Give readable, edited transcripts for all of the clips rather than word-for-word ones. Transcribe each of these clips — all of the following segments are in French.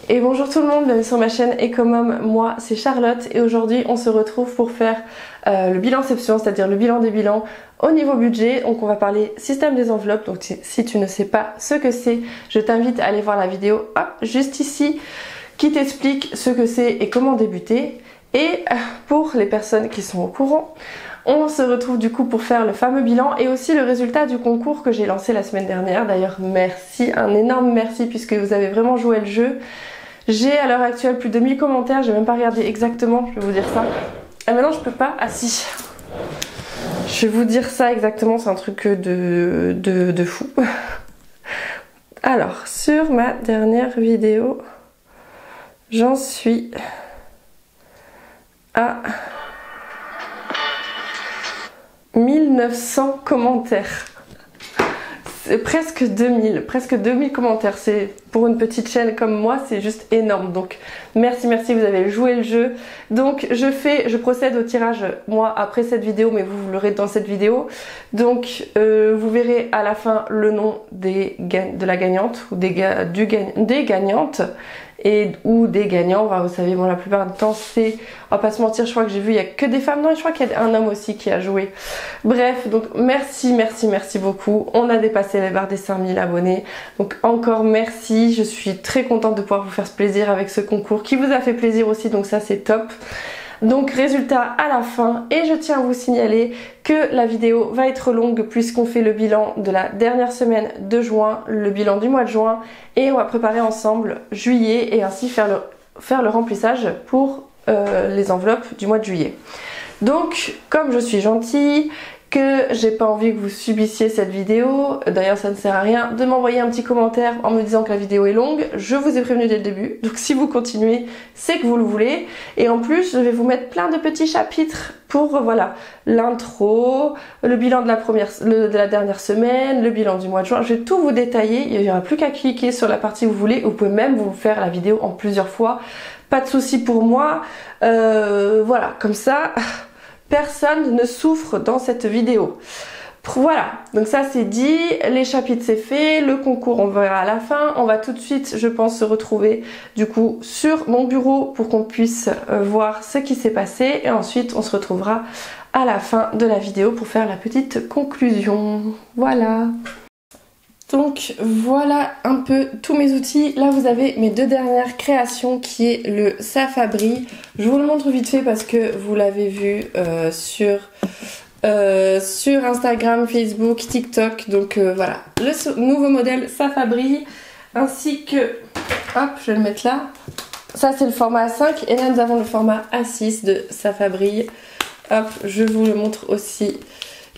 Et bonjour tout le monde, bienvenue sur ma chaîne Ecomom, moi c'est Charlotte et aujourd'hui on se retrouve pour faire le bilanception, c'est-à-dire le bilan des bilans au niveau budget. Donc on va parler système des enveloppes, donc si tu ne sais pas ce que c'est, je t'invite à aller voir la vidéo juste ici qui t'explique ce que c'est et comment débuter. Et pour les personnes qui sont au courant, on se retrouve du coup pour faire le fameux bilan et aussi le résultat du concours que j'ai lancé la semaine dernière. D'ailleurs merci, un énorme merci puisque vous avez vraiment joué le jeu. J'ai à l'heure actuelle plus de 1000 commentaires, j'ai même pas regardé exactement, je vais vous dire ça. Ah mais non je peux pas, ah si. Je vais vous dire ça exactement, c'est un truc de fou. Alors, sur ma dernière vidéo, j'en suis à 1900 commentaires. C'est presque 2000 commentaires. C'est pour une petite chaîne comme moi, c'est juste énorme. Donc merci, vous avez joué le jeu. Donc je procède au tirage moi après cette vidéo, mais vous l'aurez dans cette vidéo. Donc vous verrez à la fin le nom de la gagnante ou des gagnantes. Ou des gagnants, vous savez, bon, la plupart du temps c'est, on va pas se mentir, je crois que j'ai vu il y a que des femmes, non je crois qu'il y a un homme aussi qui a joué. Bref, donc merci beaucoup, on a dépassé les barres des 5000 abonnés, donc encore merci, je suis très contente de pouvoir vous faire ce plaisir avec ce concours qui vous a fait plaisir aussi, donc ça c'est top. Donc résultat à la fin, et je tiens à vous signaler que la vidéo va être longue puisqu'on fait le bilan de la dernière semaine de juin, le bilan du mois de juin, et on va préparer ensemble juillet et ainsi faire le remplissage pour les enveloppes du mois de juillet. Donc comme je suis gentille, que j'ai pas envie que vous subissiez cette vidéo, d'ailleurs ça ne sert à rien de m'envoyer un petit commentaire en me disant que la vidéo est longue, je vous ai prévenu dès le début, donc si vous continuez c'est que vous le voulez, et en plus je vais vous mettre plein de petits chapitres pour voilà l'intro, le bilan de la dernière semaine, le bilan du mois de juin, je vais tout vous détailler, il n'y aura plus qu'à cliquer sur la partie que vous voulez, vous pouvez même vous faire la vidéo en plusieurs fois, pas de souci pour moi, voilà, comme ça personne ne souffre dans cette vidéo. Voilà, donc ça c'est dit, les chapitres c'est fait, le concours on verra à la fin. On va tout de suite, je pense, se retrouver du coup sur mon bureau pour qu'on puisse voir ce qui s'est passé. Et ensuite on se retrouvera à la fin de la vidéo pour faire la petite conclusion. Voilà. Donc voilà un peu tous mes outils. Là vous avez mes deux dernières créations qui est le Safabri. Je vous le montre vite fait parce que vous l'avez vu sur Instagram, Facebook, TikTok. Donc voilà, le nouveau modèle Safabri ainsi que, hop je vais le mettre là. Ça c'est le format A5 et là nous avons le format A6 de Safabri. Hop, je vous le montre aussi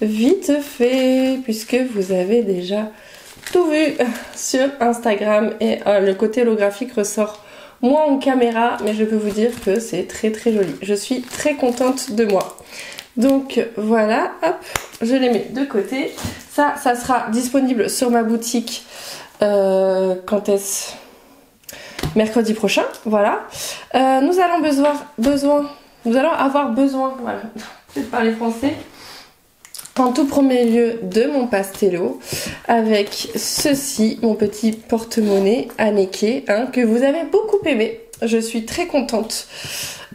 vite fait puisque vous avez déjà tout vu sur Instagram et le côté holographique ressort moins en caméra, mais je peux vous dire que c'est très joli. Je suis très contente de moi. Donc voilà, hop, je les mets de côté. Ça sera disponible sur ma boutique quand est-ce? Mercredi prochain, voilà. Nous allons avoir besoin, voilà, je vais parler français. En tout premier lieu de mon pastello avec ceci, mon petit porte-monnaie Anneke que vous avez beaucoup aimé. Je suis très contente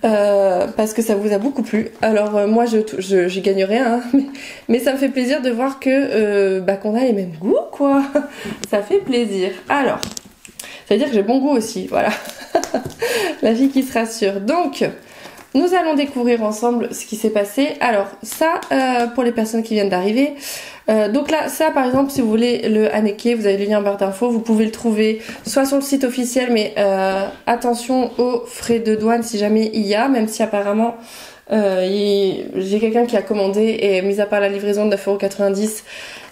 parce que ça vous a beaucoup plu. Alors moi j'y gagne rien mais ça me fait plaisir de voir que qu'on a les mêmes goûts quoi. Ça fait plaisir. Alors ça veut dire que j'ai bon goût aussi, voilà. La fille qui se rassure. Donc nous allons découvrir ensemble ce qui s'est passé. Alors ça, pour les personnes qui viennent d'arriver, donc là, ça par exemple, si vous voulez le Anneke, vous avez le lien en barre d'infos, vous pouvez le trouver soit sur le site officiel, mais attention aux frais de douane si jamais il y a, même si apparemment j'ai quelqu'un qui a commandé et mis à part la livraison de 9,90 €,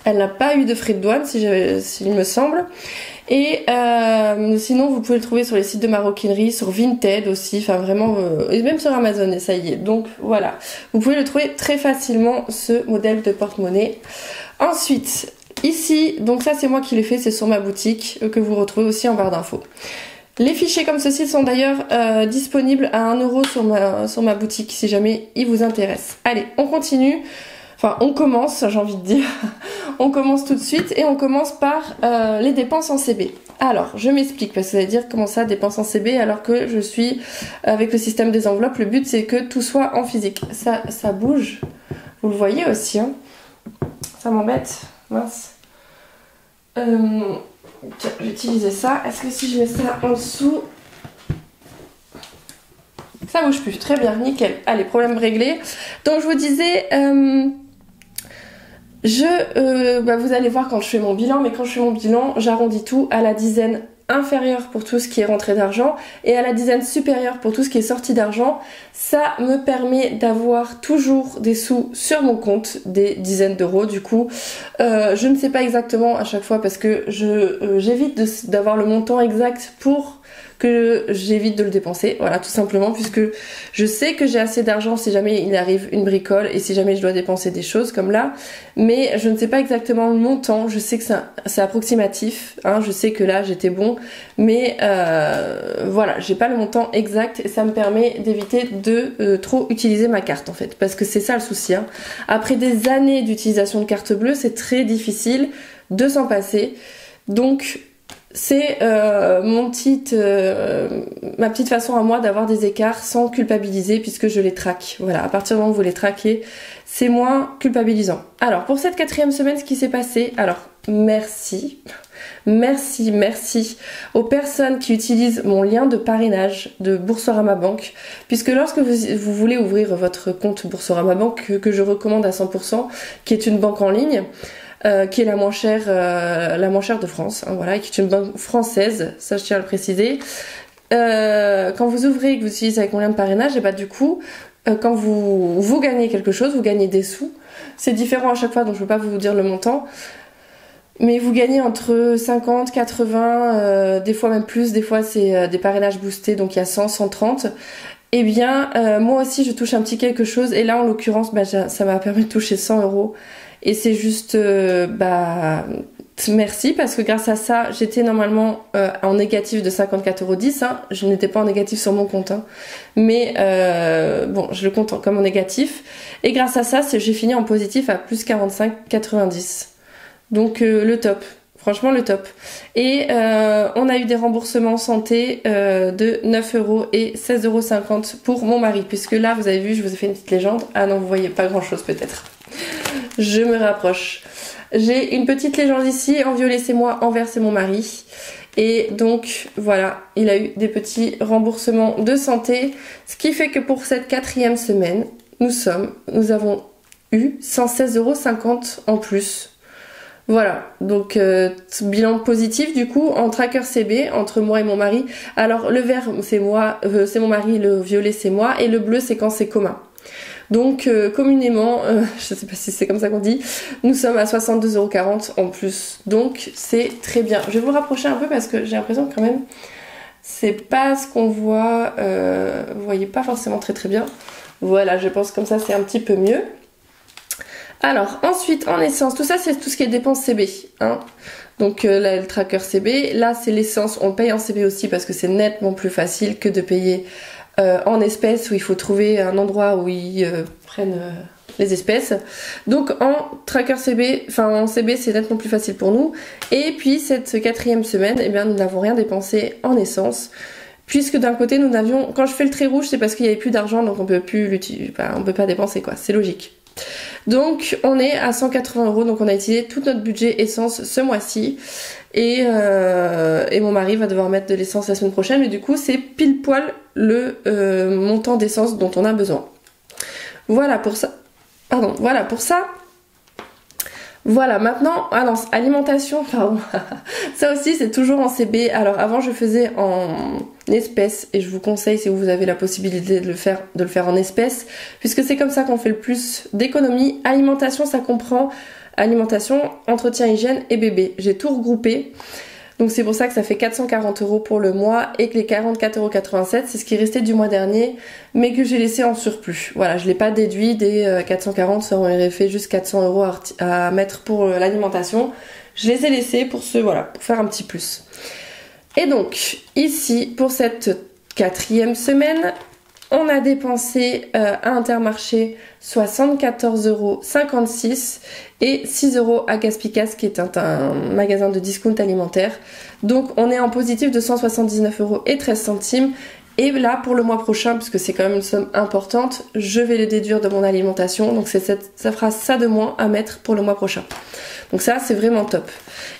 elle n'a pas eu de frais de douane, s'il me semble. Et sinon vous pouvez le trouver sur les sites de maroquinerie, sur Vinted aussi, enfin vraiment, et même sur Amazon, et ça y est. Donc voilà, vous pouvez le trouver très facilement ce modèle de porte-monnaie. Ensuite, ici, donc ça c'est moi qui l'ai fait, c'est sur ma boutique, que vous retrouvez aussi en barre d'infos. Les fichiers comme ceci sont d'ailleurs disponibles à 1 € sur ma boutique si jamais ils vous intéressent. Allez, on continue. Enfin, on commence, j'ai envie de dire. On commence tout de suite et on commence par les dépenses en CB. Alors, je m'explique parce que vous allez dire comment ça dépense en CB alors que je suis avec le système des enveloppes. Le but c'est que tout soit en physique. Ça bouge. Vous le voyez aussi. Hein. Ça m'embête. Mince. Tiens, je vais utiliser ça. Est-ce que si je mets ça en dessous... Ça bouge plus. Très bien, nickel. Allez, problème réglé. Donc je vous disais... vous allez voir quand je fais mon bilan, mais quand je fais mon bilan, j'arrondis tout à la dizaine inférieure pour tout ce qui est rentrée d'argent et à la dizaine supérieure pour tout ce qui est sortie d'argent. Ça me permet d'avoir toujours des sous sur mon compte, des dizaines d'euros. Du coup, je ne sais pas exactement à chaque fois parce que j'évite d'avoir le montant exact pour que j'évite de le dépenser, voilà, tout simplement, puisque je sais que j'ai assez d'argent si jamais il arrive une bricole et si jamais je dois dépenser des choses comme là, mais je ne sais pas exactement le montant. Je sais que c'est approximatif, hein, je sais que là j'étais bon, mais voilà, j'ai pas le montant exact et ça me permet d'éviter de trop utiliser ma carte en fait, parce que c'est ça le souci, hein. Après des années d'utilisation de carte bleue, c'est très difficile de s'en passer, donc c'est ma petite façon à moi d'avoir des écarts sans culpabiliser puisque je les traque. Voilà, à partir du moment où vous les traquez, c'est moins culpabilisant. Alors, pour cette 4e semaine, ce qui s'est passé, alors, merci aux personnes qui utilisent mon lien de parrainage de Boursorama Banque, puisque lorsque vous voulez ouvrir votre compte Boursorama Banque, que je recommande à 100%, qui est une banque en ligne, qui est la moins chère de France, hein, voilà, qui est une banque française, ça je tiens à le préciser. Quand vous ouvrez et que vous utilisez avec mon lien de parrainage, et bah du coup, quand vous gagnez quelque chose, vous gagnez des sous. C'est différent à chaque fois, donc je ne peux pas vous dire le montant. Mais vous gagnez entre 50, 80, des fois même plus, des fois c'est des parrainages boostés, donc il y a 100, 130. Eh bien, moi aussi je touche un petit quelque chose, et là en l'occurrence, ça m'a permis de toucher 100 euros. Et c'est juste, merci, parce que grâce à ça, j'étais normalement en négatif de 54,10 €. Hein. Je n'étais pas en négatif sur mon compte, hein. Mais bon, je le compte comme en négatif. Et grâce à ça, j'ai fini en positif à plus 45,90. Donc le top. Franchement le top. Et on a eu des remboursements santé de 9 € et 16,50 € pour mon mari. Puisque là, vous avez vu, je vous ai fait une petite légende. Ah non, vous voyez pas grand chose peut-être. Je me rapproche. J'ai une petite légende ici. En violet c'est moi, en vert c'est mon mari. Et donc voilà, il a eu des petits remboursements de santé. Ce qui fait que pour cette 4e semaine, nous avons eu 116,50 € en plus. Voilà, donc bilan positif du coup en tracker CB entre moi et mon mari. Alors le vert c'est moi, c'est mon mari, le violet c'est moi et le bleu c'est quand c'est commun. Donc communément, je sais pas si c'est comme ça qu'on dit, nous sommes à 62,40 € en plus. Donc c'est très bien. Je vais vous rapprocher un peu parce que j'ai l'impression que quand même c'est pas ce qu'on voit. Vous voyez pas forcément très très bien. Voilà, je pense comme ça c'est un petit peu mieux. Alors ensuite en essence, tout ça c'est tout ce qui est dépenses CB, hein. Donc là le tracker CB, là c'est l'essence, on paye en CB aussi parce que c'est nettement plus facile que de payer en espèces où il faut trouver un endroit où ils prennent les espèces. Donc en tracker CB, enfin en CB c'est nettement plus facile pour nous. Et puis cette 4e semaine, eh bien nous n'avons rien dépensé en essence. Puisque d'un côté nous n'avions, quand je fais le trait rouge c'est parce qu'il n'y avait plus d'argent donc on peut plus l'utiliser, on peut pas dépenser quoi, c'est logique. Donc on est à 180 €, donc on a utilisé tout notre budget essence ce mois-ci et mon mari va devoir mettre de l'essence la semaine prochaine, mais du coup c'est pile poil le montant d'essence dont on a besoin. Voilà pour ça. Pardon, voilà pour ça. Voilà, maintenant, alimentation, pardon, ça aussi c'est toujours en CB. Alors avant je faisais en espèces et je vous conseille si vous avez la possibilité de le faire en espèces, puisque c'est comme ça qu'on fait le plus d'économies. Alimentation, ça comprend alimentation, entretien, hygiène et bébé. J'ai tout regroupé. Donc c'est pour ça que ça fait 440 € pour le mois et que les 44,87 €, c'est ce qui restait du mois dernier, mais que j'ai laissé en surplus. Voilà, je ne l'ai pas déduit des 440, ça aurait fait juste 400 € à mettre pour l'alimentation. Je les ai laissés pour pour faire un petit plus. Et donc, ici, pour cette 4e semaine, On a dépensé à Intermarché 74,56 € et 6 € à Gaspicas qui est un magasin de discount alimentaire. Donc on est en positif de 179,13 €. Et là pour le mois prochain, puisque c'est quand même une somme importante, je vais le déduire de mon alimentation. Donc ça fera ça de moins à mettre pour le mois prochain. Donc ça c'est vraiment top.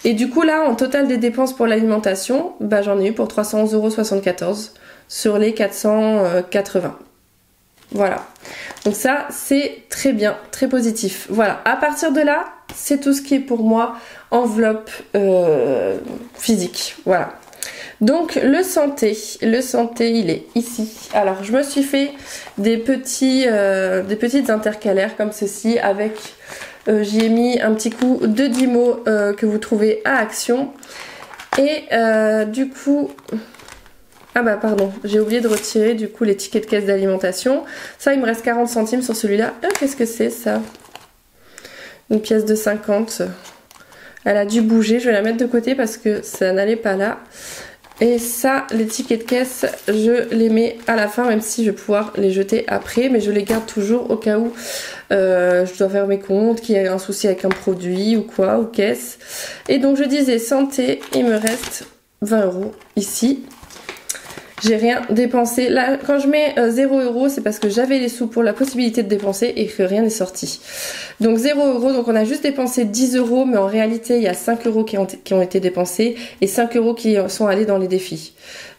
Et du coup là en total des dépenses pour l'alimentation, bah, j'en ai eu pour 311,74 € sur les 480. Voilà. Donc ça c'est très bien, très positif. Voilà. À partir de là, c'est tout ce qui est pour moi enveloppe physique. Voilà. Donc le santé il est ici. Alors je me suis fait des petites intercalaires comme ceci avec j'y ai mis un petit coup de Dymo que vous trouvez à Action. Et du coup, ah bah pardon, j'ai oublié de retirer du coup les tickets de caisse d'alimentation. Ça il me reste 40 centimes sur celui-là. Qu'est-ce que c'est ça? Une pièce de 50. Elle a dû bouger, je vais la mettre de côté parce que ça n'allait pas là. Et ça, les tickets de caisse, je les mets à la fin, même si je vais pouvoir les jeter après. Mais je les garde toujours au cas où je dois faire mes comptes, qu'il y a un souci avec un produit ou quoi, ou caisse. Et donc je disais santé, il me reste 20 € ici. J'ai rien dépensé. Là, quand je mets 0 €, c'est parce que j'avais les sous pour la possibilité de dépenser et que rien n'est sorti. Donc 0 €, donc on a juste dépensé 10 €, mais en réalité, il y a 5 € qui ont été dépensés et 5 € qui sont allés dans les défis.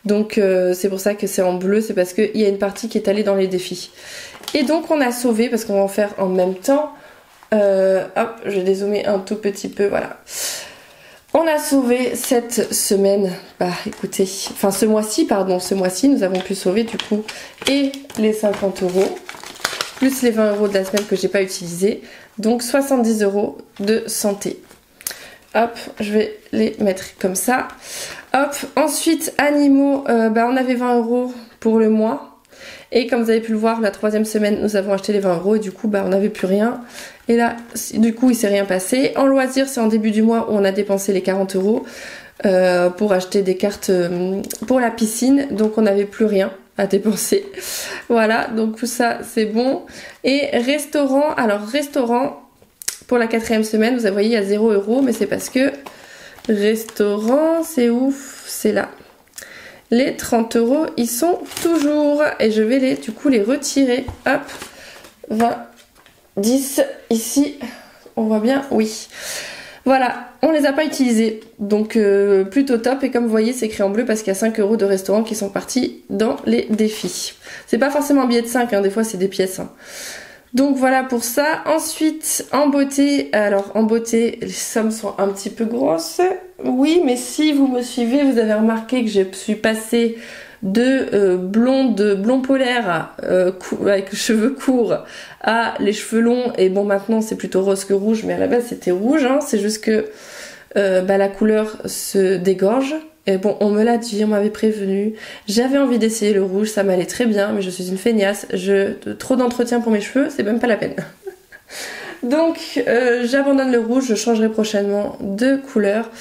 Donc c'est pour ça que c'est en bleu, c'est parce qu'il y a une partie qui est allée dans les défis. Et donc on a sauvé, parce qu'on va en faire en même temps. Hop, je vais dézoomer un tout petit peu, voilà. On a sauvé cette semaine, bah écoutez, enfin ce mois-ci, nous avons pu sauver du coup et les 50 € plus les 20 € de la semaine que j'ai pas utilisé, donc 70 € de santé. Hop, je vais les mettre comme ça. Hop, ensuite animaux, bah on avait 20 € pour le mois. Et comme vous avez pu le voir, la 3e semaine, nous avons acheté les 20 € et du coup, bah, on n'avait plus rien. Et là, du coup, il s'est rien passé. En loisirs, c'est en début du mois où on a dépensé les 40 € pour acheter des cartes pour la piscine. Donc, on n'avait plus rien à dépenser. Voilà, donc tout ça, c'est bon. Et restaurant, alors restaurant, pour la 4e semaine, vous voyez, il y a 0 €, mais c'est parce que restaurant, c'est ouf, c'est là. Les 30 € ils sont toujours et je vais du coup les retirer. Hop, 20, 10 ici, on voit bien, oui. Voilà, on les a pas utilisés, donc plutôt top. Et comme vous voyez, c'est écrit en bleu parce qu'il y a 5 € de restaurant qui sont partis dans les défis. C'est pas forcément un billet de 5, hein, des fois c'est des pièces. Hein. Donc voilà pour ça. Ensuite, en beauté, alors en beauté, les sommes sont un petit peu grosses. Oui, mais si vous me suivez, vous avez remarqué que je suis passée de blond polaire avec cheveux courts à les cheveux longs. Et bon, maintenant c'est plutôt rose que rouge, mais à la base c'était rouge. Hein. C'est juste que bah, la couleur se dégorge. Et bon, on me l'a dit, on m'avait prévenu. J'avais envie d'essayer le rouge, ça m'allait très bien, mais je suis une feignasse. Trop d'entretien pour mes cheveux, c'est même pas la peine. Donc, j'abandonne le rouge, je changerai prochainement de couleur.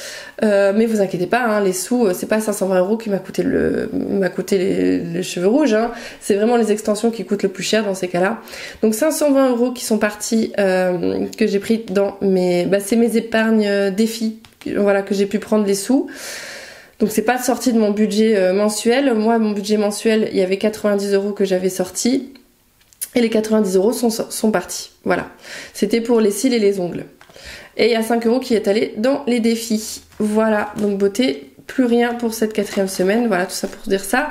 Mais vous inquiétez pas, hein, les sous, c'est pas 520 € qui m'a coûté les cheveux rouges. Hein. C'est vraiment les extensions qui coûtent le plus cher dans ces cas-là. Donc 520 € qui sont partis, que j'ai pris dans mes... Bah, c'est mes épargnes défis, voilà, que j'ai pu prendre les sous. Donc c'est pas sorti de mon budget mensuel. Moi, mon budget mensuel, il y avait 90 € que j'avais sorti. Et les 90 € sont partis. Voilà. C'était pour les cils et les ongles. Et il y a 5 € qui est allé dans les défis. Voilà. Donc beauté, plus rien pour cette 4e semaine. Voilà, tout ça pour dire ça.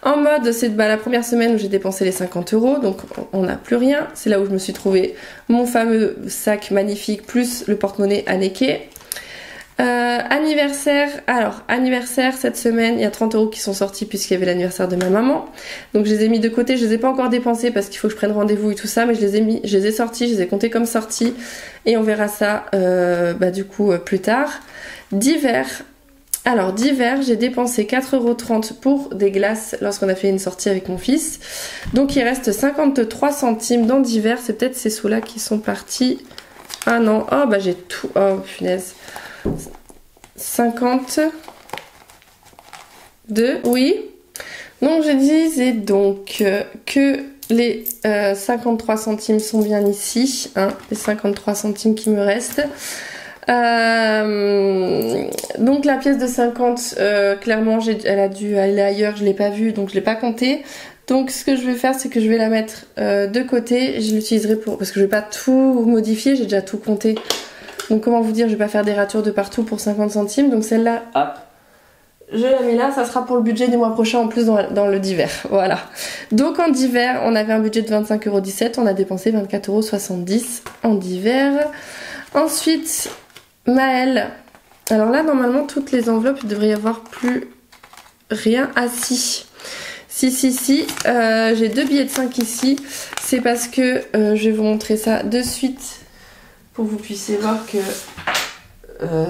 En mode, c'est la première semaine où j'ai dépensé les 50 €. Donc on n'a plus rien. C'est là où je me suis trouvé mon fameux sac magnifique plus le porte-monnaie Anneke. Anniversaire, alors anniversaire cette semaine, il y a 30 € qui sont sortis puisqu'il y avait l'anniversaire de ma maman. Donc je les ai mis de côté, je les ai pas encore dépensés parce qu'il faut que je prenne rendez-vous et tout ça, mais je les ai sortis, je les ai comptés comme sortis et on verra ça bah, du coup plus tard. Divers, alors divers, j'ai dépensé 4,30 € pour des glaces lorsqu'on a fait une sortie avec mon fils. Donc il reste 53 centimes dans divers, c'est peut-être ces sous-là qui sont partis. Ah non, oh bah j'ai tout, oh punaise. 52, oui. Donc je disais donc que les 53 centimes sont bien ici, hein, les 53 centimes qui me restent. Donc la pièce de 50, clairement elle a dû aller ailleurs, je l'ai pas vue, donc je l'ai pas comptée. Donc ce que je vais faire, c'est que je vais la mettre de côté. Je l'utiliserai parce que je vais pas tout modifier, j'ai déjà tout compté. Donc comment vous dire, je vais pas faire des ratures de partout pour 50 centimes. Donc celle-là, hop, je la mets là, ça sera pour le budget du mois prochain en plus dans le d'hiver. Voilà. Donc en d'hiver, on avait un budget de 25,17 €, on a dépensé 24,70 € en d'hiver. Ensuite, Maëlle. Alors là, normalement, toutes les enveloppes, il devrait y avoir plus rien. Ah si. Si. J'ai 2 billets de 5 ici. C'est parce que je vais vous montrer ça de suite pour que vous puissiez voir que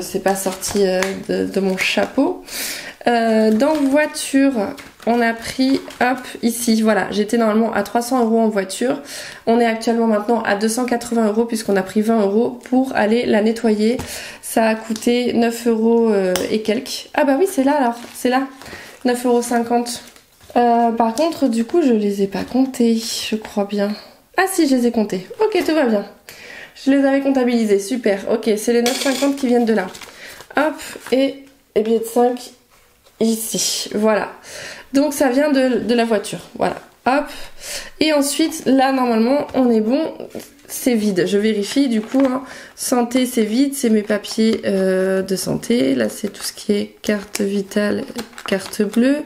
c'est pas sorti de mon chapeau. Dans voiture, on a pris, hop, ici, voilà, j'étais normalement à 300 € en voiture. On est actuellement maintenant à 280 € puisqu'on a pris 20 € pour aller la nettoyer. Ça a coûté 9 € et quelques. Ah bah oui, c'est là alors, c'est là, 9,50 €. Par contre, du coup, je les ai pas comptés, je crois bien. Ah si, je les ai comptés. Ok, tout va bien. Je les avais comptabilisés, super. Ok, c'est les 9,50 € qui viennent de là. Hop, et billets de 5 ici, voilà. Donc ça vient de la voiture, voilà. Hop. Et ensuite, là, normalement, on est bon. C'est vide, je vérifie du coup, hein. Santé, c'est vide, c'est mes papiers de santé. Là, c'est tout ce qui est carte vitale, carte bleue.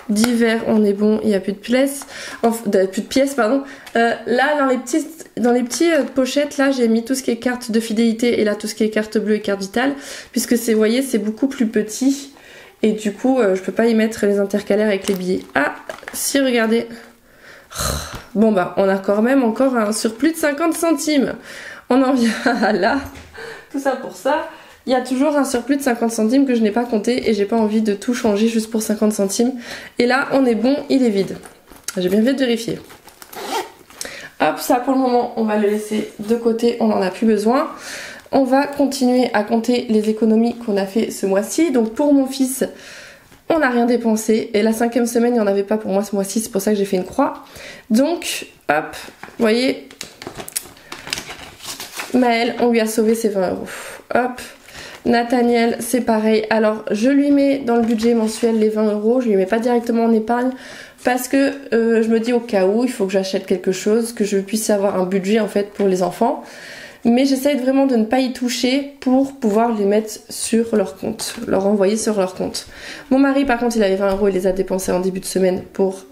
D'hiver, on est bon, il n'y a plus de pièces. Plus de pièces, pardon. Là, dans les petites pochettes, là, j'ai mis tout ce qui est carte de fidélité et là, tout ce qui est carte bleue et carte vitale. Puisque vous voyez, c'est beaucoup plus petit. Et du coup, je peux pas y mettre les intercalaires avec les billets. Ah, si, regardez. Bon bah, on a quand même encore un surplus de 50 centimes. On en vient à là. Tout ça pour ça. Il y a toujours un surplus de 50 centimes que je n'ai pas compté et j'ai pas envie de tout changer juste pour 50 centimes. Et là, on est bon, il est vide. J'ai bien fait de vérifier. Hop, ça pour le moment, on va le laisser de côté, on n'en a plus besoin. On va continuer à compter les économies qu'on a fait ce mois-ci. Donc pour mon fils, on n'a rien dépensé. Et la 5e semaine, il n'y en avait pas pour moi ce mois-ci. C'est pour ça que j'ai fait une croix. Donc, hop, vous voyez, Maëlle, on lui a sauvé ses 20 €. Hop, Nathaniel, c'est pareil. Alors, je lui mets dans le budget mensuel les 20 €. Je lui mets pas directement en épargne. Parce que je me dis au cas où, il faut que j'achète quelque chose, que je puisse avoir un budget en fait pour les enfants. Mais j'essaye vraiment de ne pas y toucher pour pouvoir les mettre sur leur compte, leur envoyer sur leur compte. Mon mari par contre il avait 20 €, il les a dépensés en début de semaine pour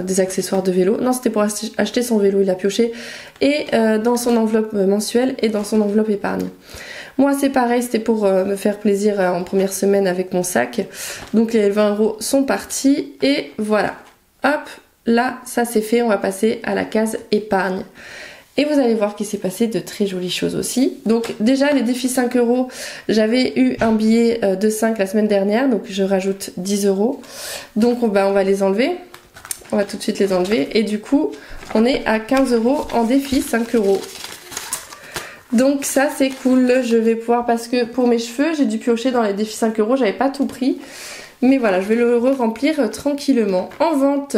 des accessoires de vélo. Non, c'était pour acheter son vélo, il a pioché. Et dans son enveloppe mensuelle et dans son enveloppe épargne. Moi c'est pareil, c'était pour me faire plaisir en première semaine avec mon sac. Donc les 20 € sont partis et voilà. Hop, là ça c'est fait, on va passer à la case épargne. Et vous allez voir qu'il s'est passé de très jolies choses aussi. Donc déjà les défis 5 €, j'avais eu un billet de 5 la semaine dernière, donc je rajoute 10 €. Donc on va les enlever, on va tout de suite les enlever. Et du coup on est à 15 € en défi 5 €. Donc ça c'est cool, je vais pouvoir, parce que pour mes cheveux j'ai dû piocher dans les défis 5 €, j'avais pas tout pris. Mais voilà, je vais le remplir tranquillement. En vente,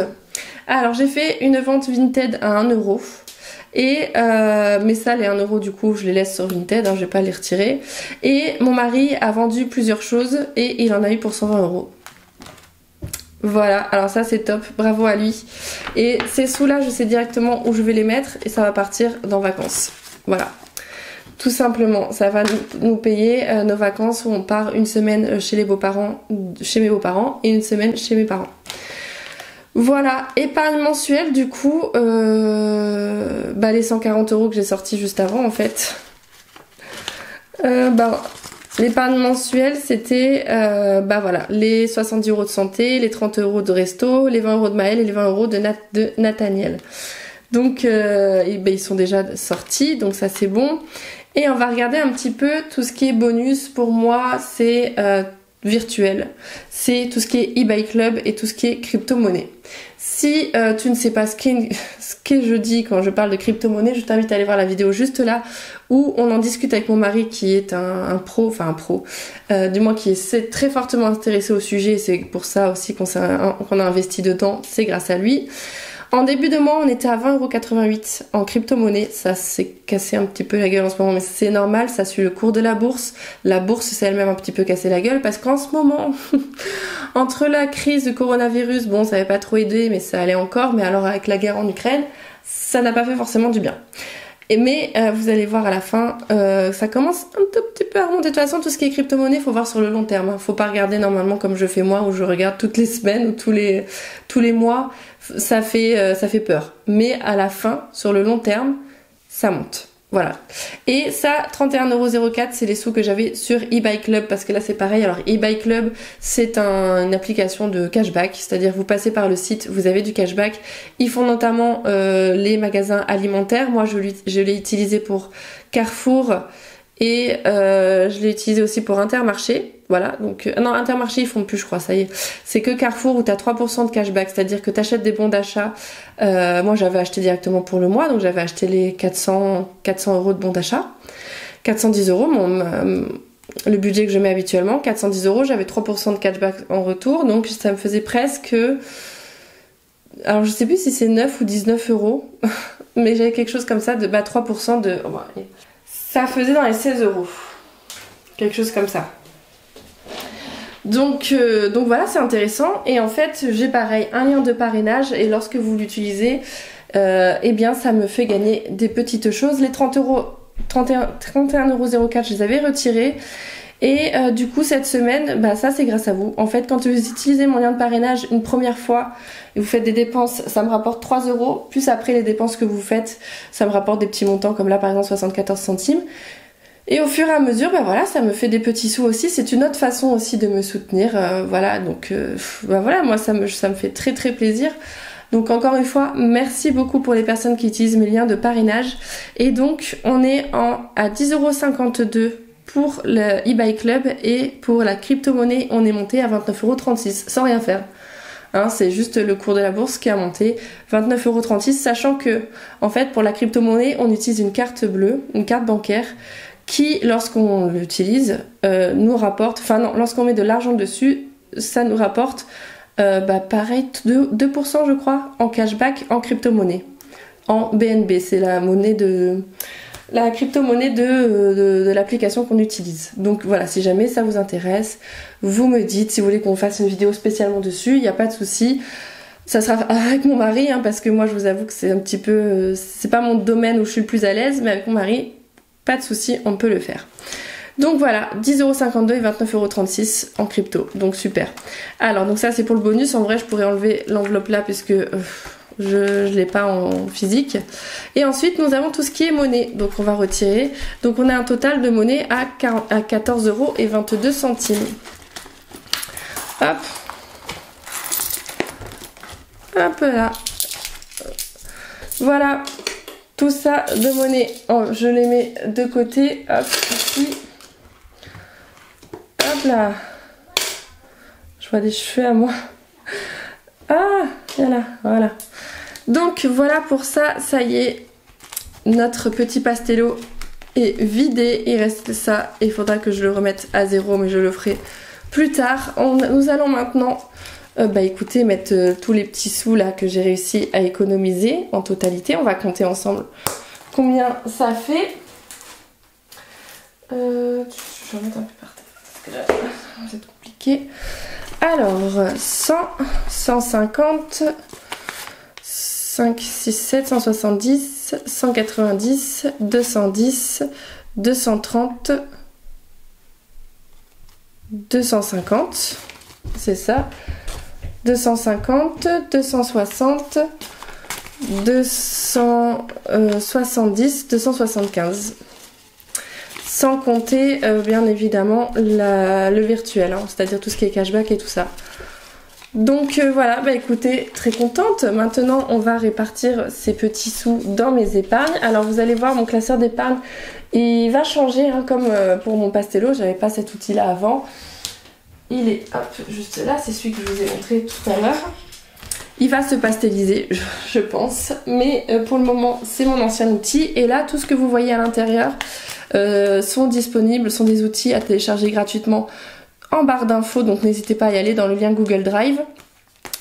alors j'ai fait une vente Vinted à 1 €. Et mais ça, les 1 € du coup je les laisse sur Vinted, hein, je vais pas les retirer. Et mon mari a vendu plusieurs choses et il en a eu pour 120 €. Voilà, alors ça c'est top, bravo à lui. Et ces sous là je sais directement où je vais les mettre et ça va partir dans vacances. Voilà, tout simplement, ça va nous payer nos vacances où on part une semaine chez mes beaux-parents et une semaine chez mes parents. Voilà, épargne mensuelle du coup, les 140 € que j'ai sortis juste avant en fait. L'épargne mensuelle c'était voilà, les 70 € de santé, les 30 € de resto, les 20 € de Maëlle et les 20 € de Nathaniel. Donc ils sont déjà sortis, donc ça c'est bon. Et on va regarder un petit peu tout ce qui est bonus. Pour moi c'est virtuel, c'est tout ce qui est eBay Club et tout ce qui est crypto-monnaie. Si tu ne sais pas ce que je dis quand je parle de crypto-monnaie, je t'invite à aller voir la vidéo juste là où on en discute avec mon mari qui est un pro, enfin un pro, du moins qui est très fortement intéressé au sujet. C'est pour ça aussi qu'on a investi dedans, c'est grâce à lui. En début de mois, on était à 20,88 € en crypto-monnaie. Ça s'est cassé un petit peu la gueule en ce moment, mais c'est normal, ça suit le cours de la bourse. La bourse s'est elle-même un petit peu cassé la gueule parce qu'en ce moment, entre la crise du coronavirus, bon, ça n'avait pas trop aidé, mais ça allait encore. Mais alors avec la guerre en Ukraine, ça n'a pas fait forcément du bien. Mais vous allez voir à la fin, ça commence un tout petit peu à remonter. De toute façon, tout ce qui est crypto-monnaie, faut voir sur le long terme. Faut pas regarder normalement comme je fais moi, où je regarde toutes les semaines ou tous les mois. Ça fait peur. Mais à la fin, sur le long terme, ça monte. Voilà. Et ça, 31,04 €, c'est les sous que j'avais sur eBay Club, parce que là c'est pareil. Alors eBay Club, c'est une application de cashback, c'est-à-dire vous passez par le site, vous avez du cashback. Ils font notamment les magasins alimentaires. Moi, je l'ai utilisé pour Carrefour et je l'ai utilisé aussi pour Intermarché. Voilà, donc non, Intermarché ils font plus, je crois, ça y est. C'est que Carrefour où t'as 3% de cashback, c'est-à-dire que t'achètes des bons d'achat. Moi j'avais acheté directement pour le mois, donc j'avais acheté les 400 € de bons d'achat. 410 €, le budget que je mets habituellement, 410 €, j'avais 3% de cashback en retour, donc ça me faisait presque... Alors je sais plus si c'est 9 ou 19 €, mais j'avais quelque chose comme ça, de 3% de... Ça faisait dans les 16 €. Quelque chose comme ça. Donc voilà, c'est intéressant. Et en fait, j'ai pareil un lien de parrainage et lorsque vous l'utilisez, eh bien ça me fait gagner des petites choses. Les 31,04 €, je les avais retirés. Et du coup cette semaine, ça c'est grâce à vous. En fait, quand vous utilisez mon lien de parrainage une première fois et vous faites des dépenses, ça me rapporte 3 €. Plus après les dépenses que vous faites, ça me rapporte des petits montants comme là par exemple 74 centimes. Et au fur et à mesure, voilà, ça me fait des petits sous aussi. C'est une autre façon aussi de me soutenir. Voilà, donc voilà, moi ça me fait très très plaisir. Donc encore une fois, merci beaucoup pour les personnes qui utilisent mes liens de parrainage. Et donc on est à 10,52 € pour le eBay Club et pour la crypto-monnaie, on est monté à 29,36 € sans rien faire. Hein, c'est juste le cours de la bourse qui a monté 29,36 €, sachant que en fait pour la crypto-monnaie, on utilise une carte bleue, une carte bancaire qui, lorsqu'on l'utilise, nous rapporte, enfin non, lorsqu'on met de l'argent dessus, ça nous rapporte pareil 2% je crois en cashback en crypto-monnaie, en BNB, c'est la crypto-monnaie de l'application qu'on utilise. Donc voilà, si jamais ça vous intéresse, vous me dites, si vous voulez qu'on fasse une vidéo spécialement dessus, il n'y a pas de souci. Ça sera avec mon mari, hein, parce que moi je vous avoue que c'est un petit peu, c'est pas mon domaine où je suis le plus à l'aise, mais avec mon mari, pas de souci, on peut le faire. Donc voilà, 10,52 € et 29,36 € en crypto, donc super. Alors donc ça c'est pour le bonus, en vrai je pourrais enlever l'enveloppe là puisque je l'ai pas en physique. Et ensuite nous avons tout ce qui est monnaie, donc on va retirer. Donc on a un total de monnaie à 14,22 €. Hop. Hop là. Voilà. Tout ça de monnaie, je les mets de côté, hop, ici, hop là, je vois des cheveux à moi, ah, voilà, donc voilà pour ça, ça y est, notre petit pastello est vidé, il reste ça, il faudra que je le remette à zéro, mais je le ferai plus tard. Nous allons maintenant... écoutez, mettre tous les petits sous là que j'ai réussi à économiser en totalité. On va compter ensemble combien ça fait. Je vais remettre un peu par terre parce que là c'est compliqué. Alors 100, 150, 5, 6, 7, 170, 190, 210, 230, 250, c'est ça. 250, 260, 270, 275. Sans compter bien évidemment le virtuel, hein, c'est-à-dire tout ce qui est cashback et tout ça. Donc voilà, écoutez, très contente. Maintenant on va répartir ces petits sous dans mes épargnes. Alors vous allez voir, mon classeur d'épargne, il va changer, hein, comme pour mon pastello, j'avais pas cet outil là avant. Il est juste là, c'est celui que je vous ai montré tout à l'heure. Il va se pastelliser, je pense. Mais pour le moment, c'est mon ancien outil. Et là, tout ce que vous voyez à l'intérieur sont disponibles, sont des outils à télécharger gratuitement en barre d'infos. Donc n'hésitez pas à y aller dans le lien Google Drive.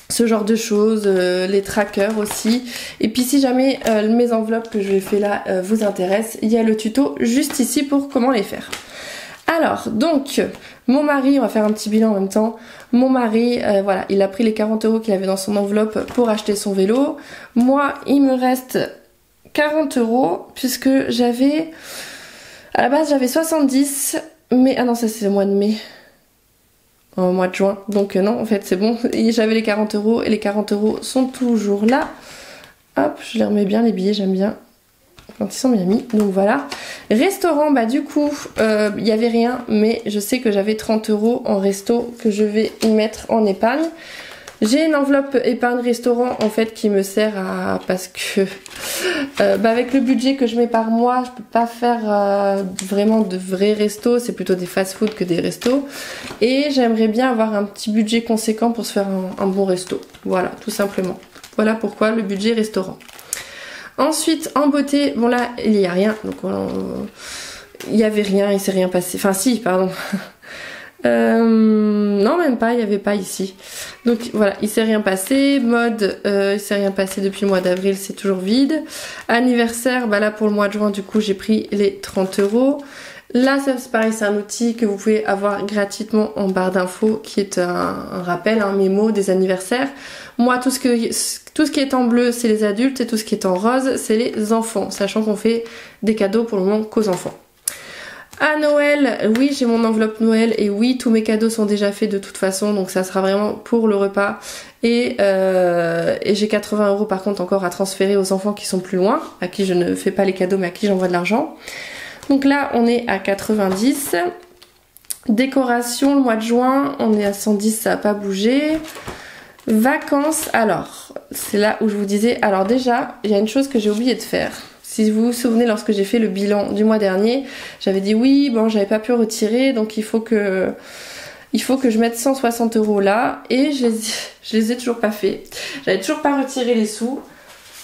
Ce genre de choses, les trackers aussi. Et puis si jamais mes enveloppes que je fais là vous intéressent, il y a le tuto juste ici pour comment les faire. Alors, donc, mon mari, on va faire un petit bilan en même temps. Mon mari, voilà, il a pris les 40 € qu'il avait dans son enveloppe pour acheter son vélo. Moi, il me reste 40 € puisque j'avais... À la base, j'avais 70, mais... Ah non, ça c'est le mois de mai. Au mois de juin. Donc non, en fait, c'est bon. J'avais les 40 € et les 40 € sont toujours là. Hop, je les remets bien, les billets, j'aime bien quand ils sont bien mis. Donc voilà. Restaurant, bah du coup, il n'y avait rien, mais je sais que j'avais 30 € en resto que je vais y mettre en épargne. J'ai une enveloppe épargne restaurant en fait qui me sert à... parce que avec le budget que je mets par mois, je peux pas faire vraiment de vrais restos, c'est plutôt des fast-food que des restos. Et j'aimerais bien avoir un petit budget conséquent pour se faire un bon resto. Voilà, tout simplement. Voilà pourquoi le budget restaurant. Ensuite, en beauté, bon là, il n'y a rien. Donc il n'y avait rien, il s'est rien passé. Enfin si, pardon. Non, même pas, il n'y avait pas ici. Donc voilà, il s'est rien passé. Mode, il s'est rien passé depuis le mois d'avril, c'est toujours vide. Anniversaire, bah là pour le mois de juin, du coup, j'ai pris les 30 €. Là, c'est pareil, c'est un outil que vous pouvez avoir gratuitement en barre d'infos, qui est un rappel, un mémo des anniversaires. Moi, tout ce qui est en bleu, c'est les adultes, et tout ce qui est en rose, c'est les enfants, sachant qu'on fait des cadeaux pour le moment qu'aux enfants. À Noël, oui, j'ai mon enveloppe Noël et oui, tous mes cadeaux sont déjà faits de toute façon, donc ça sera vraiment pour le repas. Et j'ai 80 € par contre encore à transférer aux enfants qui sont plus loin, à qui je ne fais pas les cadeaux mais à qui j'envoie de l'argent. Donc là, on est à 90. Décoration, le mois de juin, on est à 110, ça n'a pas bougé. Vacances, alors, c'est là où je vous disais, alors déjà, il y a une chose que j'ai oublié de faire. Si vous vous souvenez, lorsque j'ai fait le bilan du mois dernier, j'avais dit oui, bon, j'avais pas pu retirer, donc il faut que je mette 160 € là, et je les ai toujours pas fait. J'avais toujours pas retiré les sous,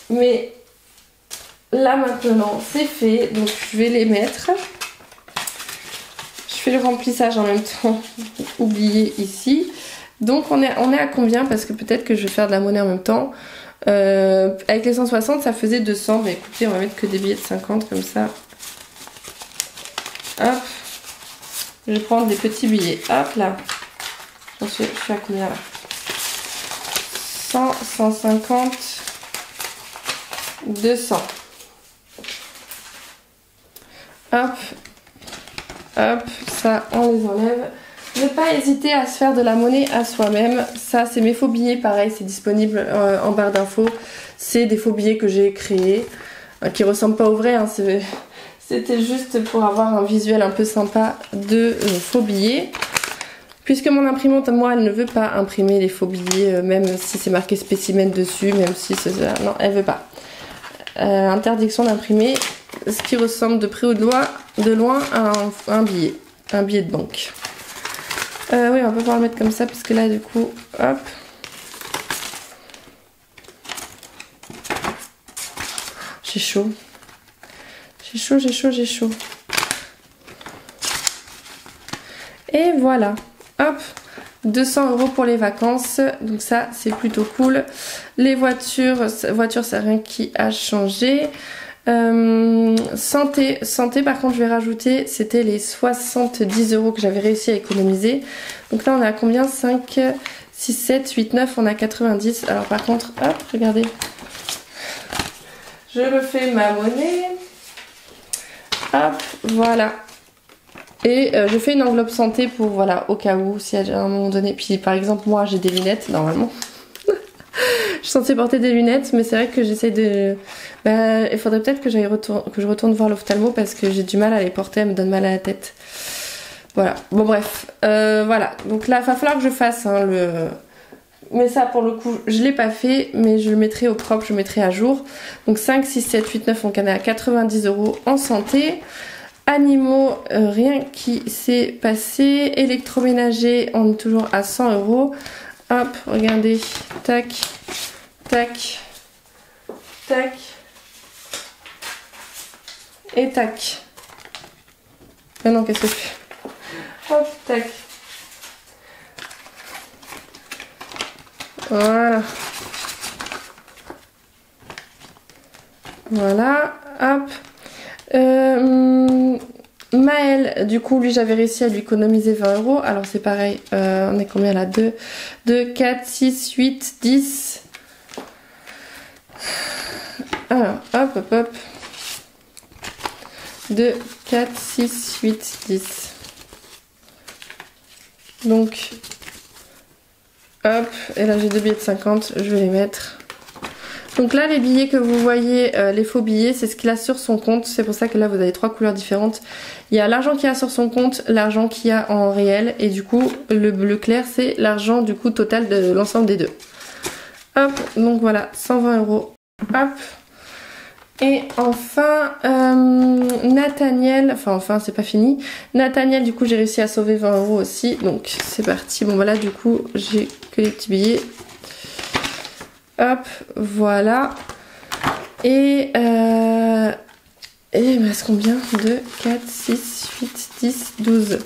mais là maintenant c'est fait, donc je vais les mettre. Je fais le remplissage en même temps, oublié ici. Donc on est à combien? Parce que peut-être que je vais faire de la monnaie en même temps. Avec les 160 ça faisait 200, mais écoutez, on va mettre que des billets de 50 comme ça. Hop, je vais prendre des petits billets. Hop là, je suis à combien là? 100, 150, 200. Hop, hop, ça on les enlève. Ne pas hésiter à se faire de la monnaie à soi-même. Ça, c'est mes faux billets, pareil, c'est disponible en barre d'infos. C'est des faux billets que j'ai créés, qui ressemblent pas aux vrais. Hein, c'était juste pour avoir un visuel un peu sympa de faux billets. Puisque mon imprimante, moi, elle ne veut pas imprimer les faux billets, même si c'est marqué spécimen dessus, même si c'est... Non, elle veut pas. Interdiction d'imprimer ce qui ressemble de près ou de loin à un billet de banque. Oui, on va pouvoir le mettre comme ça parce que là, du coup, hop. J'ai chaud. J'ai chaud, j'ai chaud, j'ai chaud. Et voilà. Hop. 200 € pour les vacances. Donc ça, c'est plutôt cool. Les voitures, c'est rien qui a changé. Santé par contre je vais rajouter, c'était les 70 € que j'avais réussi à économiser. Donc là on est à combien? 5, 6, 7, 8, 9, on a 90. Alors par contre, hop, regardez. Je me fais ma monnaie. Hop, voilà. Et je fais une enveloppe santé pour, voilà, au cas où, si à un moment donné. Puis par exemple moi j'ai des lunettes normalement. Je suis censée porter des lunettes, mais c'est vrai que j'essaye de... il faudrait peut-être que je retourne voir l'ophtalmo parce que j'ai du mal à les porter, elle me donne mal à la tête. Voilà, bon bref, voilà. Donc là, il va falloir que je fasse hein, Mais ça, pour le coup, je l'ai pas fait, mais je le mettrai au propre, je le mettrai à jour. Donc 5, 6, 7, 8, 9, on est à 90 € en santé. Animaux, rien qui s'est passé. Électroménager, on est toujours à 100 €. Hop, regardez, tac, tac, tac, et tac. Ah non, qu'est-ce que je fais? Hop, tac. Voilà. Voilà, hop. Maël, du coup, lui, j'avais réussi à lui économiser 20 €. Alors, c'est pareil, on est combien là? 2, 4, 6, 8, 10. Alors, hop, hop, hop. 2, 4, 6, 8, 10. Donc, hop, et là j'ai 2 billets de 50, je vais les mettre. Donc là, les billets que vous voyez, les faux billets, c'est ce qu'il a sur son compte. C'est pour ça que là, vous avez 3 couleurs différentes. Il y a l'argent qu'il y a sur son compte, l'argent qu'il y a en réel. Et du coup, le bleu clair, c'est l'argent du coup total de l'ensemble des deux. Hop, donc voilà, 120 €. Hop. Et enfin, Nathaniel, enfin c'est pas fini. Nathaniel, du coup, j'ai réussi à sauver 20 € aussi. Donc c'est parti. Bon voilà, du coup, j'ai que les petits billets. Hop, voilà. Et il me reste combien? 2, 4, 6, 8, 10, 12.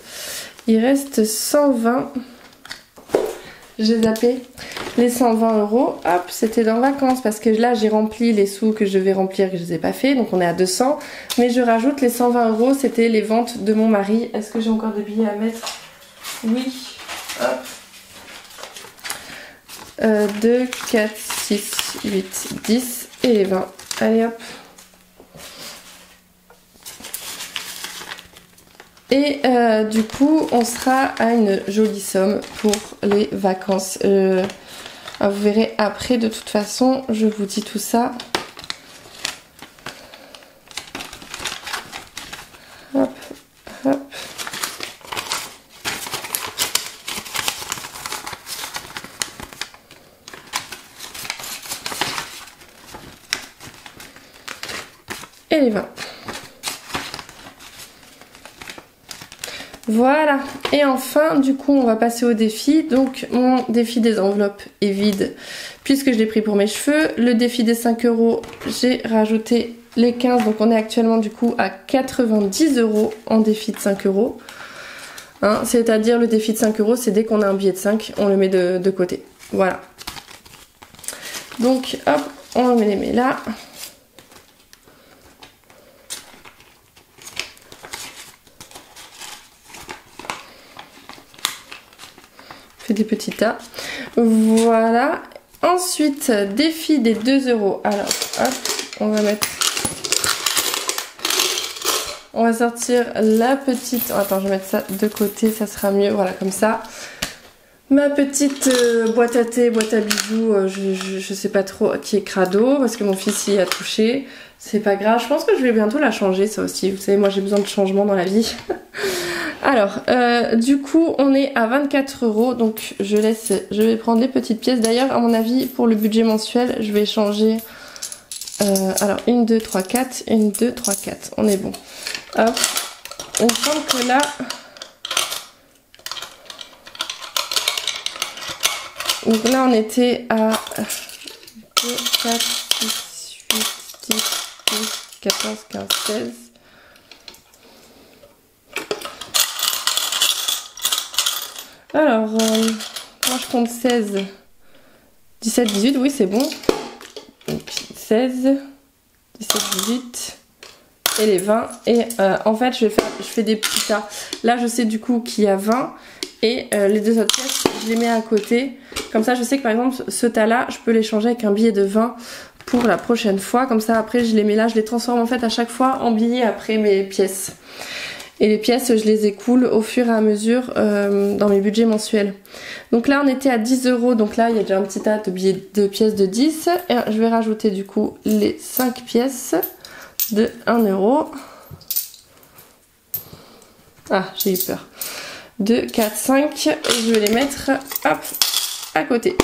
Il reste 120. J'ai zappé les 120 €. Hop, c'était dans vacances parce que là j'ai rempli les sous que je devais remplir que je les ai pas fait. Donc on est à 200. Mais je rajoute les 120 €. C'était les ventes de mon mari. Est-ce que j'ai encore des billets à mettre? Oui. Hop. 2, 4, 6, 8, 10 et les 20. Allez hop. Et du coup, on sera à une jolie somme pour les vacances. Vous verrez après, de toute façon, je vous dis tout ça. Hop, hop. Et les 20. Voilà, et enfin du coup on va passer au défi. Donc mon défi des enveloppes est vide puisque je l'ai pris pour mes cheveux. Le défi des 5 €, j'ai rajouté les 15, donc on est actuellement du coup à 90 € en défi de 5 €. Hein, c'est-à-dire le défi de 5 €, c'est dès qu'on a un billet de 5, on le met de côté. Voilà. Donc hop, on les met là. Fait des petits tas. Voilà. Ensuite, défi des 2 €. Alors, hop, on va mettre... On va sortir la petite... Attends, je vais mettre ça de côté, ça sera mieux. Voilà, comme ça. Ma petite boîte à thé, boîte à bijoux, je sais pas trop, qui est crado, parce que mon fils y a touché. C'est pas grave, je pense que je vais bientôt la changer, ça aussi. Vous savez, moi j'ai besoin de changement dans la vie. Alors, du coup, on est à 24 €, donc je vais prendre les petites pièces. D'ailleurs, à mon avis, pour le budget mensuel, je vais changer... alors, 1, 2, 3, 4, 1, 2, 3, 4, on est bon. Hop, il me semble que là... Donc là, on était à 2, 4, 6, 8, 10, 12, 14, 15, 16... Alors, moi je compte 16, 17, 18, oui c'est bon. Donc 16, 17, 18 et les 20. Et en fait je fais des petits tas. Là je sais du coup qu'il y a 20 et les deux autres pièces je les mets à côté. Comme ça je sais que par exemple ce tas là je peux les changer avec un billet de 20 pour la prochaine fois. Comme ça après je les mets là, je les transforme en fait à chaque fois en billets après mes pièces. Et les pièces, je les écoule au fur et à mesure dans mes budgets mensuels. Donc là, on était à 10 €. Donc là, il y a déjà un petit tas de pièces de 10. Et je vais rajouter du coup les 5 pièces de 1 €. Ah, j'ai eu peur. 2, 4, 5. Et je vais les mettre, hop, à côté.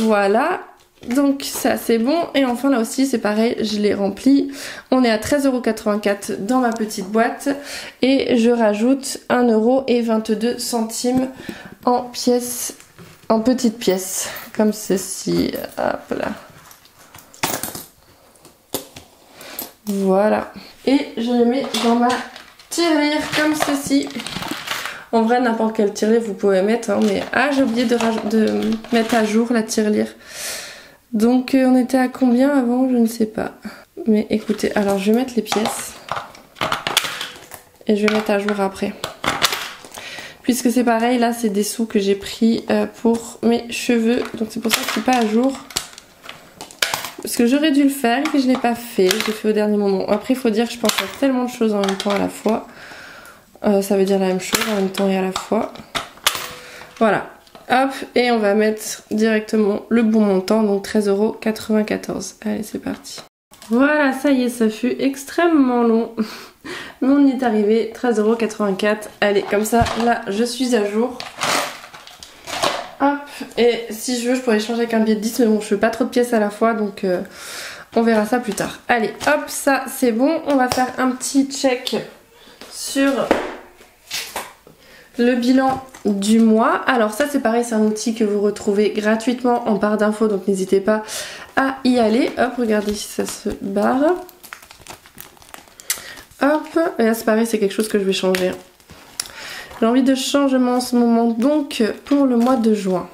Voilà. Donc ça c'est bon, et enfin là aussi c'est pareil, je l'ai rempli. On est à 13,84 € dans ma petite boîte et je rajoute 1 € et 22 centimes en pièces en petites pièces, comme ceci. Hop là. Voilà. Et je les mets dans ma tirelire comme ceci. En vrai, n'importe quelle tirelire vous pouvez mettre, hein, mais j'ai oublié de mettre à jour la tirelire. Donc on était à combien avant? Je ne sais pas. Mais écoutez, alors je vais mettre les pièces et je vais mettre à jour après. Puisque c'est pareil, là c'est des sous que j'ai pris pour mes cheveux. Donc c'est pour ça que je suis pas à jour. Parce que j'aurais dû le faire et que je l'ai pas fait. J'ai fait au dernier moment. Après il faut dire que je pense à tellement de choses en même temps à la fois. Ça veut dire la même chose en même temps et à la fois. Voilà. Hop, et on va mettre directement le bon montant, donc 13,94 €. Allez, c'est parti. Voilà, ça y est, ça fut extrêmement long. Mais on y est arrivé, 13,84 €. Allez, comme ça, là, je suis à jour. Hop, et si je veux, je pourrais changer avec un billet de 10, mais bon, je fais pas trop de pièces à la fois, donc on verra ça plus tard. Allez, hop, ça, c'est bon. On va faire un petit check sur le bilan du mois. Alors ça c'est pareil, c'est un outil que vous retrouvez gratuitement en barre d'infos, donc n'hésitez pas à y aller. Hop, regardez si ça se barre. Hop, et là c'est pareil, c'est quelque chose que je vais changer. J'ai envie de changement en ce moment, donc pour le mois de juin.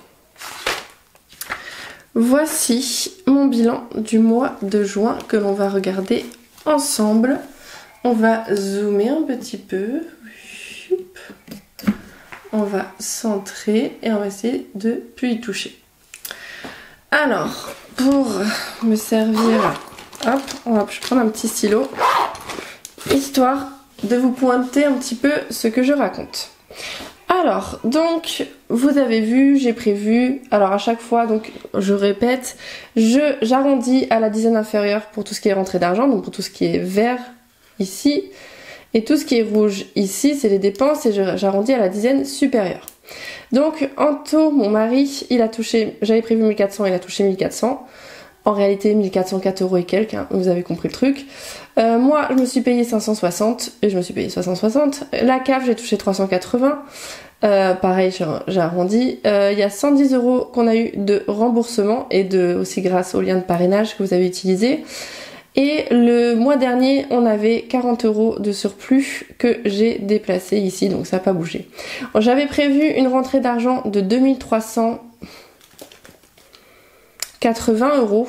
Voici mon bilan du mois de juin que l'on va regarder ensemble. On va zoomer un petit peu. On va centrer et on va essayer de plus y toucher. Alors, pour me servir, hop, je vais prendre un petit stylo, histoire de vous pointer un petit peu ce que je raconte. Alors, donc, vous avez vu, j'ai prévu, alors à chaque fois, donc je répète, j'arrondis à la dizaine inférieure pour tout ce qui est rentrée d'argent, donc pour tout ce qui est vert ici. Et tout ce qui est rouge ici, c'est les dépenses et j'arrondis à la dizaine supérieure. Donc en tout, mon mari, il a touché, j'avais prévu 1400, il a touché 1400. En réalité, 1404 € et quelques, hein, vous avez compris le truc. Moi, je me suis payé 560 et je me suis payé 660. La CAF, j'ai touché 380. Pareil, j'ai arrondi. Il y a 110 € qu'on a eu de remboursement et aussi grâce au lien de parrainage que vous avez utilisé. Et le mois dernier, on avait 40 € de surplus que j'ai déplacé ici, donc ça n'a pas bougé. J'avais prévu une rentrée d'argent de 2380 €.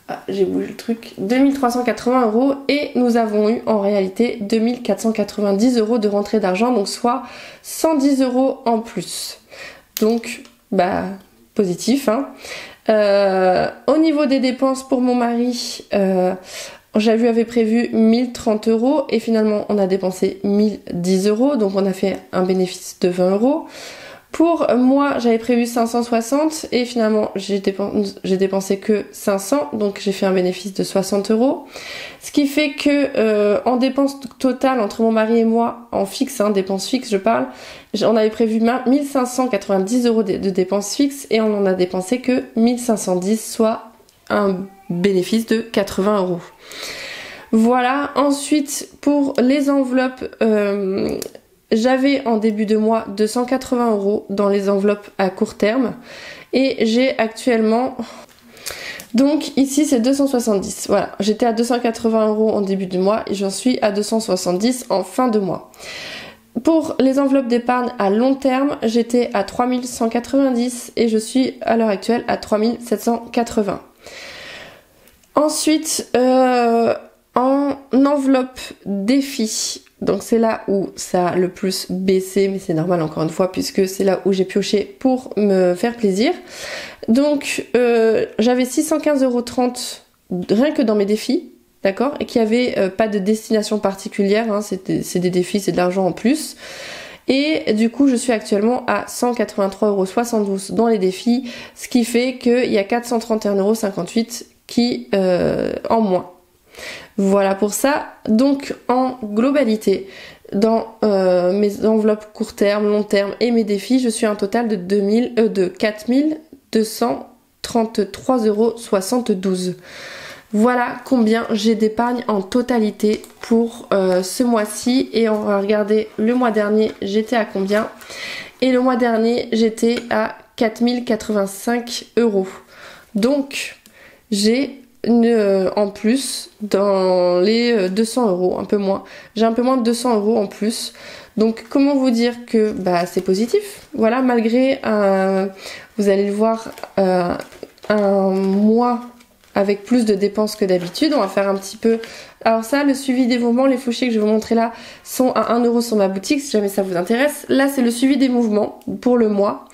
Ah, j'ai bougé le truc. 2380 € et nous avons eu en réalité 2490 € de rentrée d'argent, donc soit 110 € en plus. Donc, positif, hein. Au niveau des dépenses pour mon mari, j'avais prévu 1030 € et finalement on a dépensé 1010 €, donc on a fait un bénéfice de 20 €. Pour moi, j'avais prévu 560 et finalement j'ai dépensé que 500, donc j'ai fait un bénéfice de 60 €. Ce qui fait que en dépenses totales entre mon mari et moi, en fixe, hein, dépenses fixes je parle, on avait prévu 1590 € de dépenses fixes et on en a dépensé que 1510, soit un bénéfice de 80 €. Voilà, ensuite pour les enveloppes, j'avais en début de mois 280 € dans les enveloppes à court terme et j'ai actuellement, donc ici c'est 270, voilà, j'étais à 280 € en début de mois et j'en suis à 270 en fin de mois. Pour les enveloppes d'épargne à long terme, j'étais à 3190 et je suis à l'heure actuelle à 3780. Ensuite, en enveloppe défi, donc c'est là où ça a le plus baissé, mais c'est normal encore une fois puisque c'est là où j'ai pioché pour me faire plaisir. Donc j'avais 615,30 € rien que dans mes défis, d'accord, et qui avait pas de destination particulière, hein, c'est des défis, c'est de l'argent en plus. Et du coup je suis actuellement à 183,72 € dans les défis, ce qui fait qu'il y a 431,58 € qui en moins. Voilà pour ça. Donc en globalité, dans mes enveloppes court terme, long terme et mes défis, je suis à un total de 4233,72 €. Voilà combien j'ai d'épargne en totalité pour ce mois-ci. Et on va regarder le mois dernier, j'étais à combien. Et le mois dernier, j'étais à 4085 €. Donc j'ai en plus dans les 200 €, un peu moins. J'ai un peu moins de 200 € en plus. Donc comment vous dire que bah, c'est positif. Voilà, malgré vous allez le voir, un mois avec plus de dépenses que d'habitude. On va faire un petit peu... Alors ça, le suivi des mouvements, les fichiers que je vais vous montrer là sont à 1 € sur ma boutique si jamais ça vous intéresse. Là, c'est le suivi des mouvements pour le mois.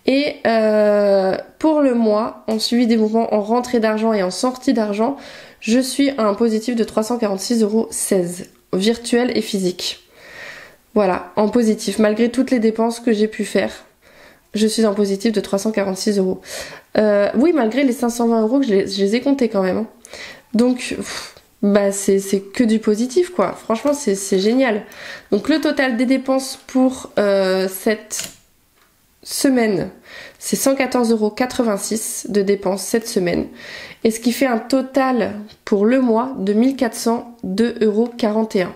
Et pour le mois, en suivi des mouvements, en rentrée d'argent et en sortie d'argent, je suis à un positif de 346,16 €, virtuel et physique. Voilà, en positif, malgré toutes les dépenses que j'ai pu faire, je suis en positif de 346 €. Oui, malgré les 520 € que je les ai comptés quand même. Hein. Donc, bah c'est que du positif quoi. Franchement, c'est génial. Donc le total des dépenses pour cette semaine, c'est 114,86 € de dépenses cette semaine. Et ce qui fait un total pour le mois de 1402,41 €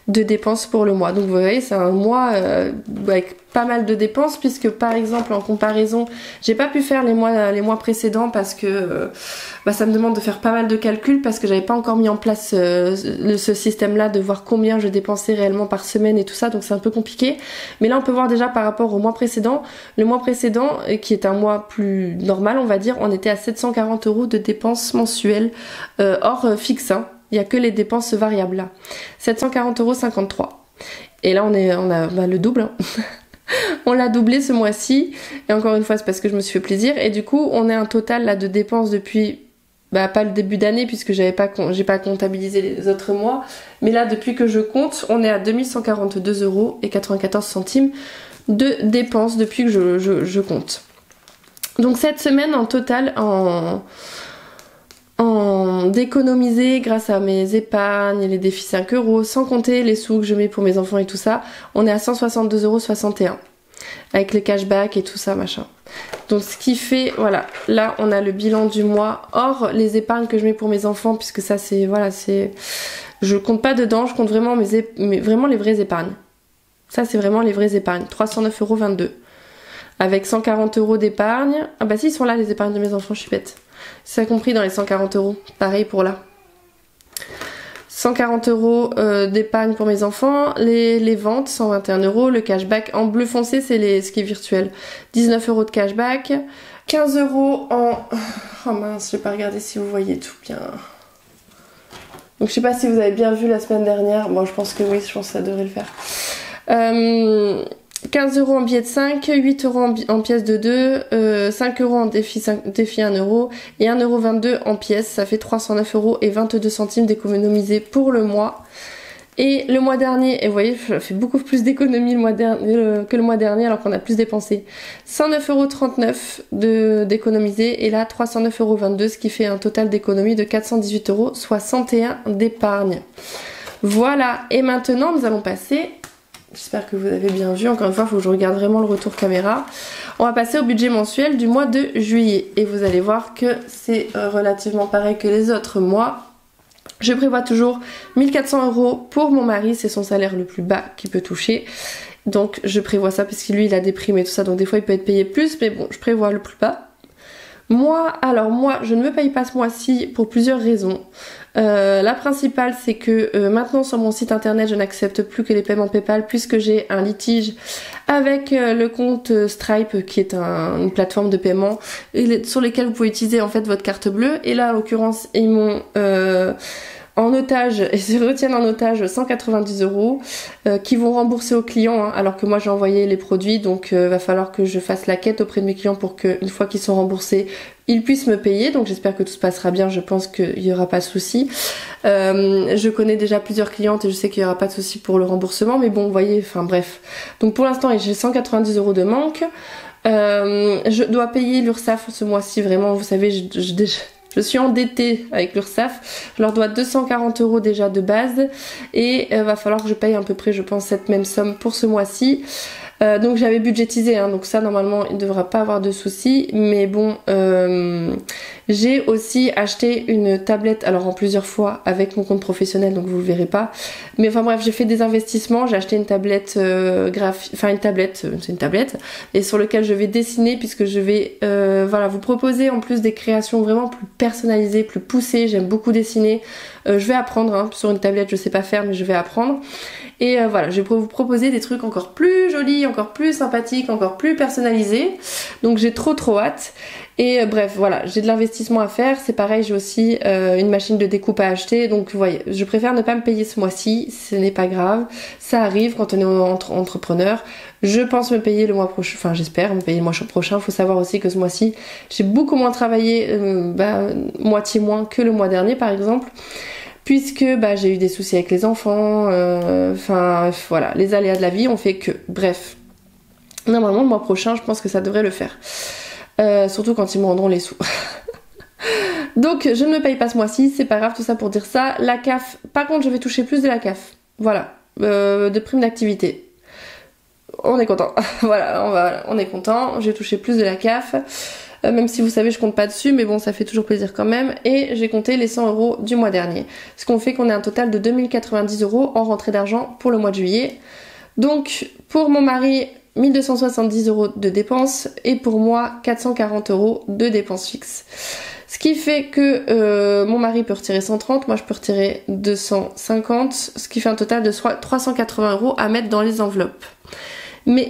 de dépenses pour le mois. Donc vous voyez, c'est un mois avec pas mal de dépenses, puisque par exemple en comparaison, j'ai pas pu faire les mois précédents parce que ça me demande de faire pas mal de calculs, parce que j'avais pas encore mis en place ce système là de voir combien je dépensais réellement par semaine et tout ça, donc c'est un peu compliqué. Mais là on peut voir déjà par rapport au mois précédent, le mois précédent qui est un mois plus normal on va dire, on était à 740 € de dépenses mensuelles hors fixe, hein. Il n'y a que les dépenses variables là. 740,53 €. Et là on a le double. Hein. On l'a doublé ce mois-ci. Et encore une fois c'est parce que je me suis fait plaisir. Et du coup on a un total là de dépenses depuis pas le début d'année, puisque j'ai pas comptabilisé les autres mois. Mais là depuis que je compte, on est à 2142,94 € de dépenses depuis que je compte. Donc cette semaine en total d'économiser grâce à mes épargnes, les défis 5 €, sans compter les sous que je mets pour mes enfants et tout ça, on est à 162,61 € avec les cashbacks et tout ça machin. Donc ce qui fait, voilà, là on a le bilan du mois hors les épargnes que je mets pour mes enfants, puisque ça c'est, voilà, je compte pas dedans, je compte vraiment vraiment les vraies épargnes. Ça c'est vraiment les vraies épargnes, 309,22 € avec 140 € d'épargne. Ah bah si, ils sont là les épargnes de mes enfants, je suis bête. C'est compris dans les 140 €. Pareil pour là. 140 € d'épargne pour mes enfants. Les ventes, 121 €. Le cashback en bleu foncé, c'est ce qui est virtuel. 19 € de cashback. 15 € en... Oh mince, je vais pas regarder si vous voyez tout bien. Donc je sais pas si vous avez bien vu la semaine dernière. Bon, je pense que oui, je pense que ça devrait le faire. 15 € en billets de 5, 8 € en pièces de 2, 5 € en défi 1 € et 1,22 € en pièces. Ça fait 309,22 € d'économiser pour le mois. Et le mois dernier, et vous voyez, je fais beaucoup plus d'économies que le mois dernier alors qu'on a plus dépensé. 109,39 € d'économiser et là 309,22 €, ce qui fait un total d'économie de 418,61 € d'épargne. Voilà, et maintenant nous allons passer... J'espère que vous avez bien vu, encore une fois il faut que je regarde vraiment le retour caméra. On va passer au budget mensuel du mois de juillet et vous allez voir que c'est relativement pareil que les autres mois. Je prévois toujours 1400 € pour mon mari, c'est son salaire le plus bas qu'il peut toucher. Donc je prévois ça parce que lui il a des primes et tout ça, donc des fois il peut être payé plus, mais bon je prévois le plus bas. Moi je ne me paye pas ce mois-ci pour plusieurs raisons. La principale c'est que maintenant sur mon site internet je n'accepte plus que les paiements PayPal, puisque j'ai un litige avec le compte Stripe qui est une plateforme de paiement sur lesquels vous pouvez utiliser en fait votre carte bleue, et là en l'occurrence ils m'ont en otage, et se retiennent en otage 190 € qui vont rembourser aux clients, hein, alors que moi j'ai envoyé les produits, donc va falloir que je fasse la quête auprès de mes clients pour qu'une fois qu'ils sont remboursés ils puissent me payer. Donc j'espère que tout se passera bien, je pense qu'il n'y aura pas de souci. Je connais déjà plusieurs clientes et je sais qu'il n'y aura pas de souci pour le remboursement, mais bon vous voyez, enfin bref. Donc pour l'instant j'ai 190 € de manque. Je dois payer l'URSSAF ce mois-ci, vraiment vous savez, je suis endettée avec l'URSSAF, je leur dois 240 € déjà de base, et va falloir que je paye à peu près, je pense, cette même somme pour ce mois-ci. Donc j'avais budgétisé, hein, donc ça normalement il ne devra pas avoir de soucis. Mais bon, j'ai aussi acheté une tablette, alors en plusieurs fois avec mon compte professionnel, donc vous le verrez pas. Mais enfin bref, j'ai fait des investissements, j'ai acheté une tablette c'est une tablette, et sur lequel je vais dessiner, puisque je vais voilà, vous proposer en plus des créations vraiment plus personnalisées, plus poussées. J'aime beaucoup dessiner. Je vais apprendre, hein, sur une tablette je sais pas faire, mais je vais apprendre. Et voilà, je vais vous proposer des trucs encore plus jolis, encore plus sympathiques, encore plus personnalisés. Donc j'ai trop hâte. Et bref, voilà, j'ai de l'investissement à faire. C'est pareil, j'ai aussi une machine de découpe à acheter. Donc vous voyez, je préfère ne pas me payer ce mois-ci. Ce n'est pas grave. Ça arrive quand on est entrepreneur. Je pense me payer le mois prochain. Enfin, j'espère me payer le mois prochain. Faut savoir aussi que ce mois-ci, j'ai beaucoup moins travaillé, moitié moins que le mois dernier par exemple. Puisque j'ai eu des soucis avec les enfants, enfin voilà, les aléas de la vie ont fait que, bref, normalement le mois prochain je pense que ça devrait le faire, surtout quand ils me rendront les sous. Donc je ne me paye pas ce mois-ci, c'est pas grave, tout ça pour dire ça. La CAF, par contre je vais toucher plus de la CAF, voilà, de prime d'activité. On est content, voilà, on est content, j'ai touché plus de la CAF. Même si vous savez je compte pas dessus, mais bon ça fait toujours plaisir quand même. Et j'ai compté les 100 € du mois dernier, ce qu'on fait qu'on ait un total de 2090 € en rentrée d'argent pour le mois de juillet. Donc pour mon mari 1270 € de dépenses, et pour moi 440 € de dépenses fixes. Ce qui fait que mon mari peut retirer 130, moi je peux retirer 250, ce qui fait un total de 380 € à mettre dans les enveloppes. Mais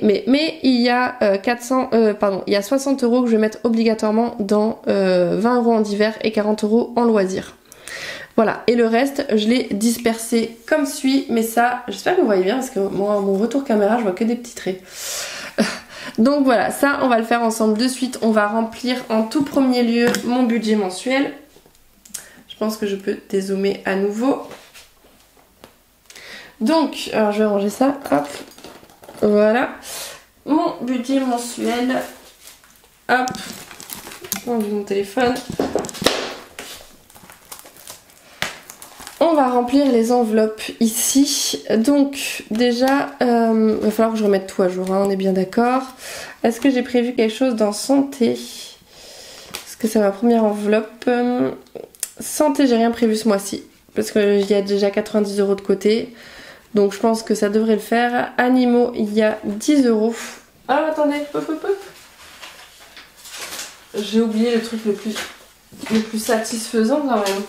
il y a il y a 60 € que je vais mettre obligatoirement dans 20 € en divers et 40 € en loisirs. Voilà, et le reste je l'ai dispersé comme suit, mais ça j'espère que vous voyez bien, parce que moi mon retour caméra je vois que des petits traits. Donc voilà, ça on va le faire ensemble de suite. On va remplir en tout premier lieu mon budget mensuel. Je pense que je peux dézoomer à nouveau. Donc, alors je vais ranger ça, hop. Voilà, mon budget mensuel. Hop, on ouvre mon téléphone. On va remplir les enveloppes ici. Donc déjà, il va falloir que je remette tout à jour, hein, on est bien d'accord. Est-ce que j'ai prévu quelque chose dans santé? Est-ce que c'est ma première enveloppe? Santé, j'ai rien prévu ce mois-ci, parce qu'il y a déjà 90 € de côté. Donc je pense que ça devrait le faire. Animaux, il y a 10 €. Ah attendez, hop. J'ai oublié le truc le plus satisfaisant quand même.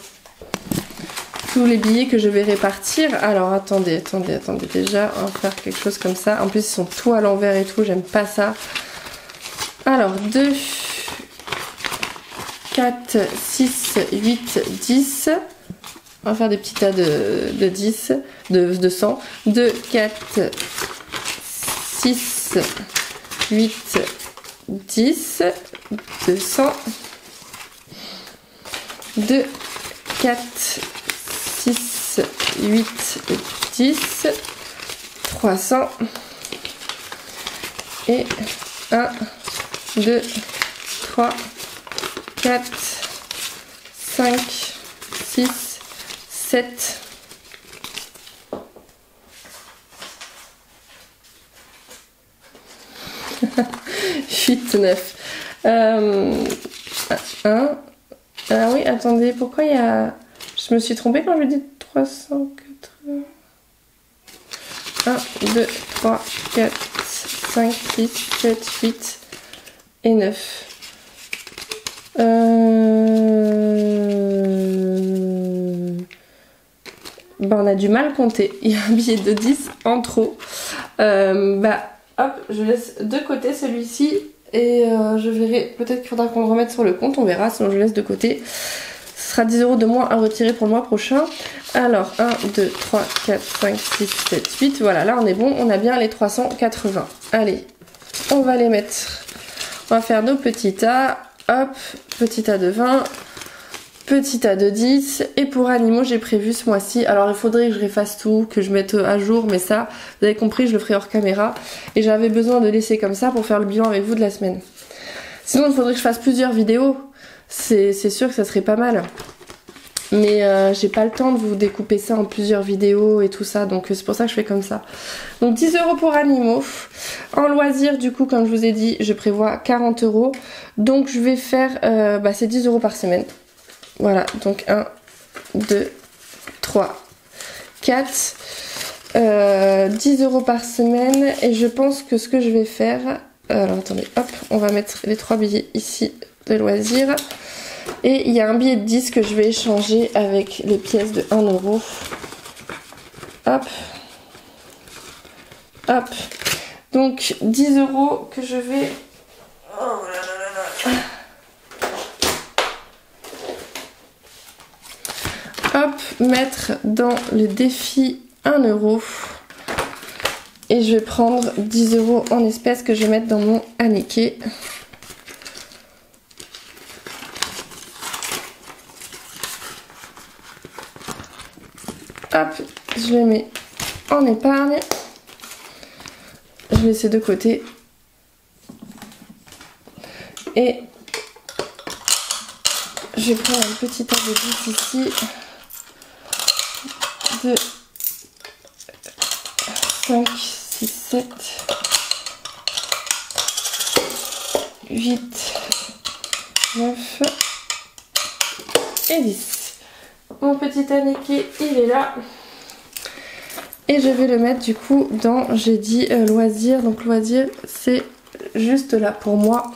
Tous les billets que je vais répartir. Alors attendez. Déjà, on va faire quelque chose comme ça. En plus, ils sont tout à l'envers et tout, j'aime pas ça. Alors, 2, 4, 6, 8, 10. On va faire des petits tas de 10, de 100. 2, 4, 6, 8, 10, 200. 2, 4, 6, 8, 10, 300. Et 1, 2, 3, 4, 5, 6, 7. 8, 9. 1. Ah oui, attendez, pourquoi il y a... Je me suis trompée quand je dis 380. 1, 2, 3, 4, 5, 6, 7, 8 et 9. On a du mal compter. Il y a un billet de 10 en trop. Hop, je laisse de côté celui-ci. Et je verrai, peut-être qu'il faudra qu'on le remette sur le compte, on verra, sinon je laisse de côté. Ce sera 10 € de moins à retirer pour le mois prochain. Alors 1, 2, 3, 4, 5, 6, 7, 8. Voilà, là on est bon, on a bien les 380. Allez, on va les mettre. On va faire nos petits tas. Hop, petit tas de 20. Petit tas de 10. Et pour animaux, j'ai prévu ce mois-ci. Alors il faudrait que je réfasse tout, que je mette à jour. Mais ça, vous avez compris, je le ferai hors caméra. Et j'avais besoin de laisser comme ça pour faire le bilan avec vous de la semaine. Sinon, il faudrait que je fasse plusieurs vidéos. C'est sûr que ça serait pas mal. Mais j'ai pas le temps de vous découper ça en plusieurs vidéos et tout ça, donc c'est pour ça que je fais comme ça. Donc 10 € pour animaux. En loisir, du coup, comme je vous ai dit, je prévois 40 €. Donc je vais faire, c'est 10 € par semaine. Voilà, donc 1, 2, 3, 4, 10 € par semaine. Et je pense que ce que je vais faire, alors attendez, hop, on va mettre les 3 billets ici de loisir. Et il y a un billet de 10 que je vais échanger avec les pièces de 1 €. Hop. Hop. Donc 10 € que je vais... Oh là là là là. Hop, mettre dans le défi 1 €. Et je vais prendre 10 € en espèces que je vais mettre dans mon Anneke. Hop, je les mets en épargne. Je laisse ces deux côtés. Et je vais prendre un petit tas de 10 ici. De 5, 6, 7, 8, 9 et 10. Mon petit Anneke, il est là. Et je vais le mettre du coup dans, j'ai dit loisir. Donc loisir, c'est juste là pour moi.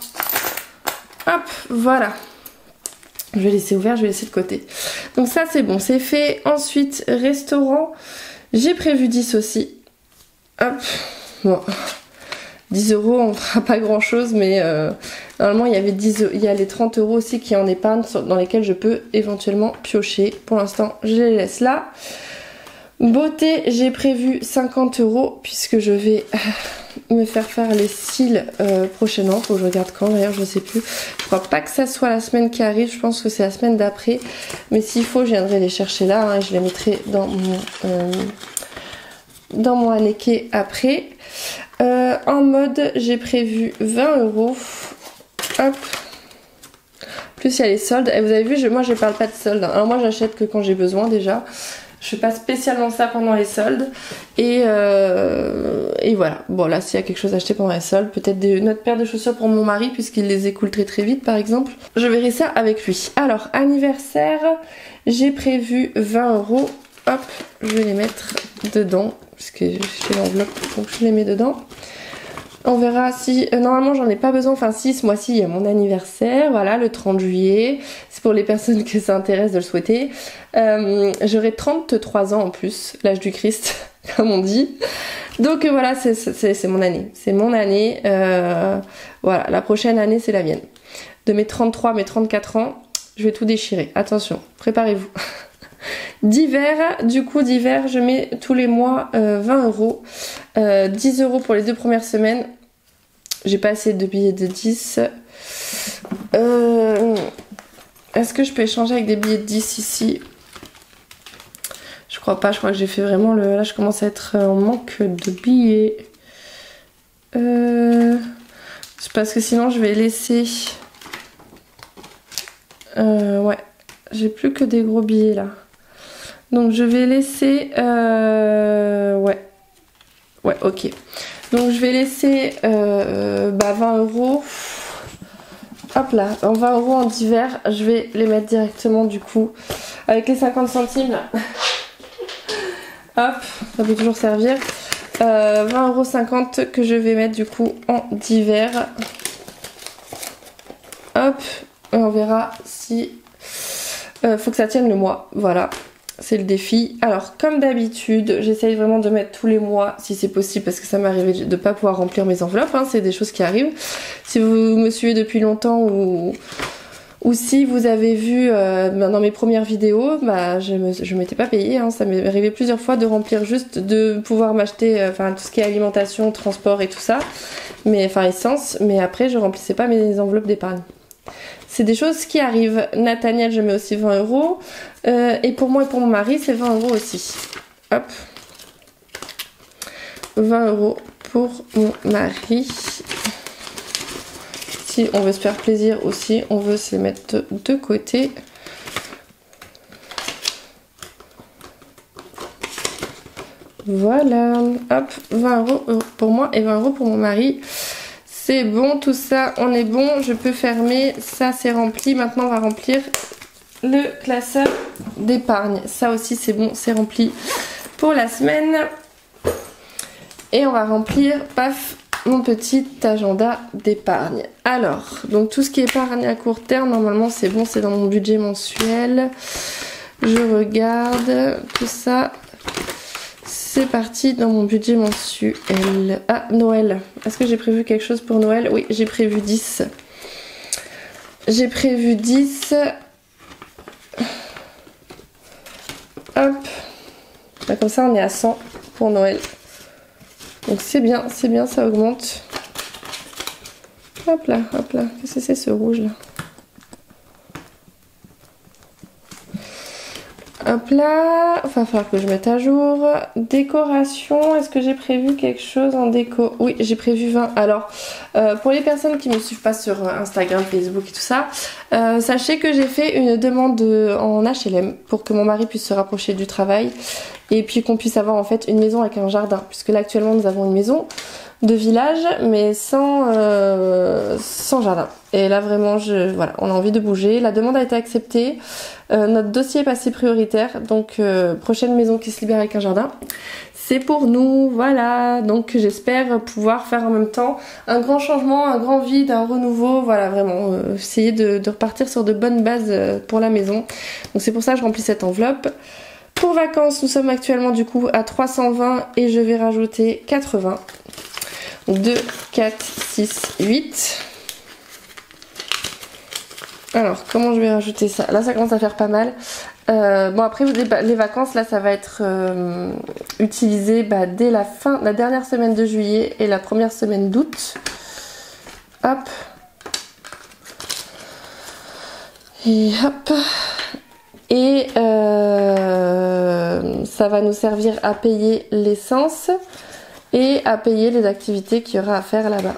Hop, voilà. Je vais laisser ouvert, je vais laisser de côté. Donc ça c'est bon, c'est fait. Ensuite, restaurant. J'ai prévu 10 aussi. Hop, bon. 10 €, on ne fera pas grand chose, mais normalement il y a les 30 € aussi qui en épargne dans lesquels je peux éventuellement piocher. Pour l'instant, je les laisse là. Beauté, j'ai prévu 50 € puisque je vais me faire les cils prochainement. Faut que je regarde quand d'ailleurs, je sais plus. Je crois pas que ça soit la semaine qui arrive, je pense que c'est la semaine d'après. Mais s'il faut, je viendrai les chercher là hein, et je les mettrai dans mon Anneke après. En mode, j'ai prévu 20 €. Hop. Plus il y a les soldes. Et vous avez vu, moi je parle pas de soldes. Alors moi j'achète que quand j'ai besoin déjà. Je fais pas spécialement ça pendant les soldes. Et voilà. Bon là s'il y a quelque chose à acheter pendant les soldes, peut-être une autre paire de chaussures pour mon mari puisqu'il les écoule très très vite par exemple. Je verrai ça avec lui. Alors anniversaire, j'ai prévu 20 €. Hop, je vais les mettre dedans. Parce que j'ai l'enveloppe, donc je les mets dedans. On verra si... normalement j'en ai pas besoin, enfin si ce mois-ci il y a mon anniversaire, voilà, le 30 juillet. C'est pour les personnes que ça intéresse de le souhaiter. J'aurai 33 ans en plus, l'âge du Christ, comme on dit. Donc voilà, c'est mon année. C'est mon année. Voilà, la prochaine année c'est la mienne. De mes 33, mes 34 ans, je vais tout déchirer. Attention, préparez-vous. D'hiver, du coup d'hiver je mets tous les mois 20 €, 10 € pour les 2 premières semaines. J'ai pas assez de billets de 10. Est-ce que je peux échanger avec des billets de 10 ici? Je crois pas, je crois que j'ai fait vraiment le... Là je commence à être en manque de billets. C'est parce que sinon je vais laisser... ouais, j'ai plus que des gros billets là. Donc je vais laisser... Ouais, ok. Donc je vais laisser 20 €. Hop là, en 20 € en d'hiver. Je vais les mettre directement du coup avec les 50 centimes là. Hop, ça peut toujours servir. 20,50 € que je vais mettre du coup en d'hiver. Hop, et on verra si... faut que ça tienne le mois, voilà. C'est le défi. Alors comme d'habitude, j'essaye vraiment de mettre tous les mois si c'est possible parce que ça m'est arrivé de ne pas pouvoir remplir mes enveloppes. Hein, c'est des choses qui arrivent. Si vous me suivez depuis longtemps ou si vous avez vu dans mes premières vidéos, bah, je m'étais pas payée. Hein, ça m'est arrivé plusieurs fois de remplir juste, de pouvoir m'acheter tout ce qui est alimentation, transport et tout ça. Mais enfin essence. Mais après je remplissais pas mes enveloppes d'épargne. C'est des choses qui arrivent. Nathaniel, je mets aussi 20 €. Et pour moi et pour mon mari, c'est 20 € aussi. Hop. 20 € pour mon mari. Si on veut se faire plaisir aussi, on veut se les mettre de côté. Voilà, hop, 20 € pour moi et 20 € pour mon mari. C'est bon, tout ça, on est bon. Je peux fermer, ça c'est rempli. Maintenant on va remplir le classeur d'épargne. Ça aussi c'est bon, c'est rempli pour la semaine. Et on va remplir, paf, mon petit agenda d'épargne. Alors, donc tout ce qui est épargne à court terme, normalement c'est bon, c'est dans mon budget mensuel. Je regarde tout ça. C'est parti dans mon budget mensuel. Ah, Noël. Est-ce que j'ai prévu quelque chose pour Noël? Oui, j'ai prévu 10. J'ai prévu 10. Hop. Bah, comme ça, on est à 100 pour Noël. Donc c'est bien, ça augmente. Hop là, hop là. Qu'est-ce que c'est ce rouge là? Hop là, il va falloir que je mette à jour. Décoration, est-ce que j'ai prévu quelque chose en déco? Oui, j'ai prévu 20. Alors, pour les personnes qui ne me suivent pas sur Instagram, Facebook et tout ça, sachez que j'ai fait une demande en HLM pour que mon mari puisse se rapprocher du travail et puis qu'on puisse avoir en fait une maison avec un jardin. Puisque là actuellement nous avons une maison de village mais sans jardin. Et là vraiment voilà, on a envie de bouger. La demande a été acceptée. Notre dossier est passé prioritaire. Donc prochaine maison qui se libère avec un jardin. C'est pour nous, voilà. Donc j'espère pouvoir faire en même temps un grand changement, un grand vide, un renouveau. Voilà, vraiment essayer de repartir sur de bonnes bases pour la maison. Donc c'est pour ça que je remplis cette enveloppe. Pour vacances, nous sommes actuellement du coup à 320 et je vais rajouter 80. 2, 4, 6, 8. Alors, comment je vais rajouter ça? Là, ça commence à faire pas mal. Bon, après, les vacances, là, ça va être utilisé dès la dernière semaine de juillet et la première semaine d'août. Hop. Et hop. Et ça va nous servir à payer l'essence et à payer les activités qu'il y aura à faire là-bas.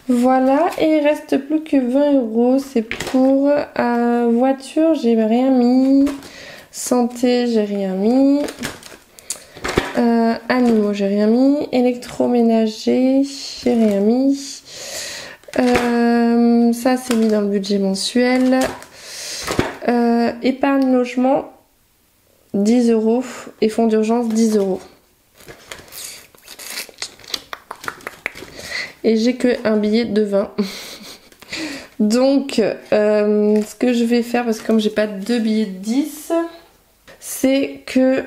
Voilà, et il reste plus que 20 €. C'est pour voiture, j'ai rien mis. Santé, j'ai rien mis. Animaux, j'ai rien mis. Électroménager, j'ai rien mis. Ça, c'est mis dans le budget mensuel. Épargne logement, 10 € et fonds d'urgence, 10 €. Et j'ai que un billet de 20. Donc ce que je vais faire, parce que comme j'ai pas deux billets de 10, c'est que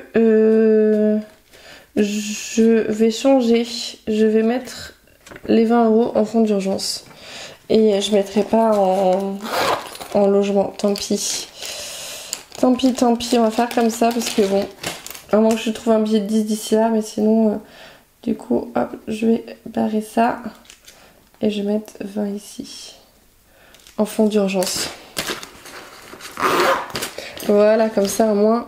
je vais changer. Je vais mettre les 20 € en fonds d'urgence. Et je mettrai pas en logement, tant pis. Tant pis, on va faire comme ça parce que bon, à moins que je trouve un billet de 10 d'ici là, mais sinon, du coup, hop, je vais barrer ça et je vais mettre 20 ici, en fond d'urgence. Voilà, comme ça au moins.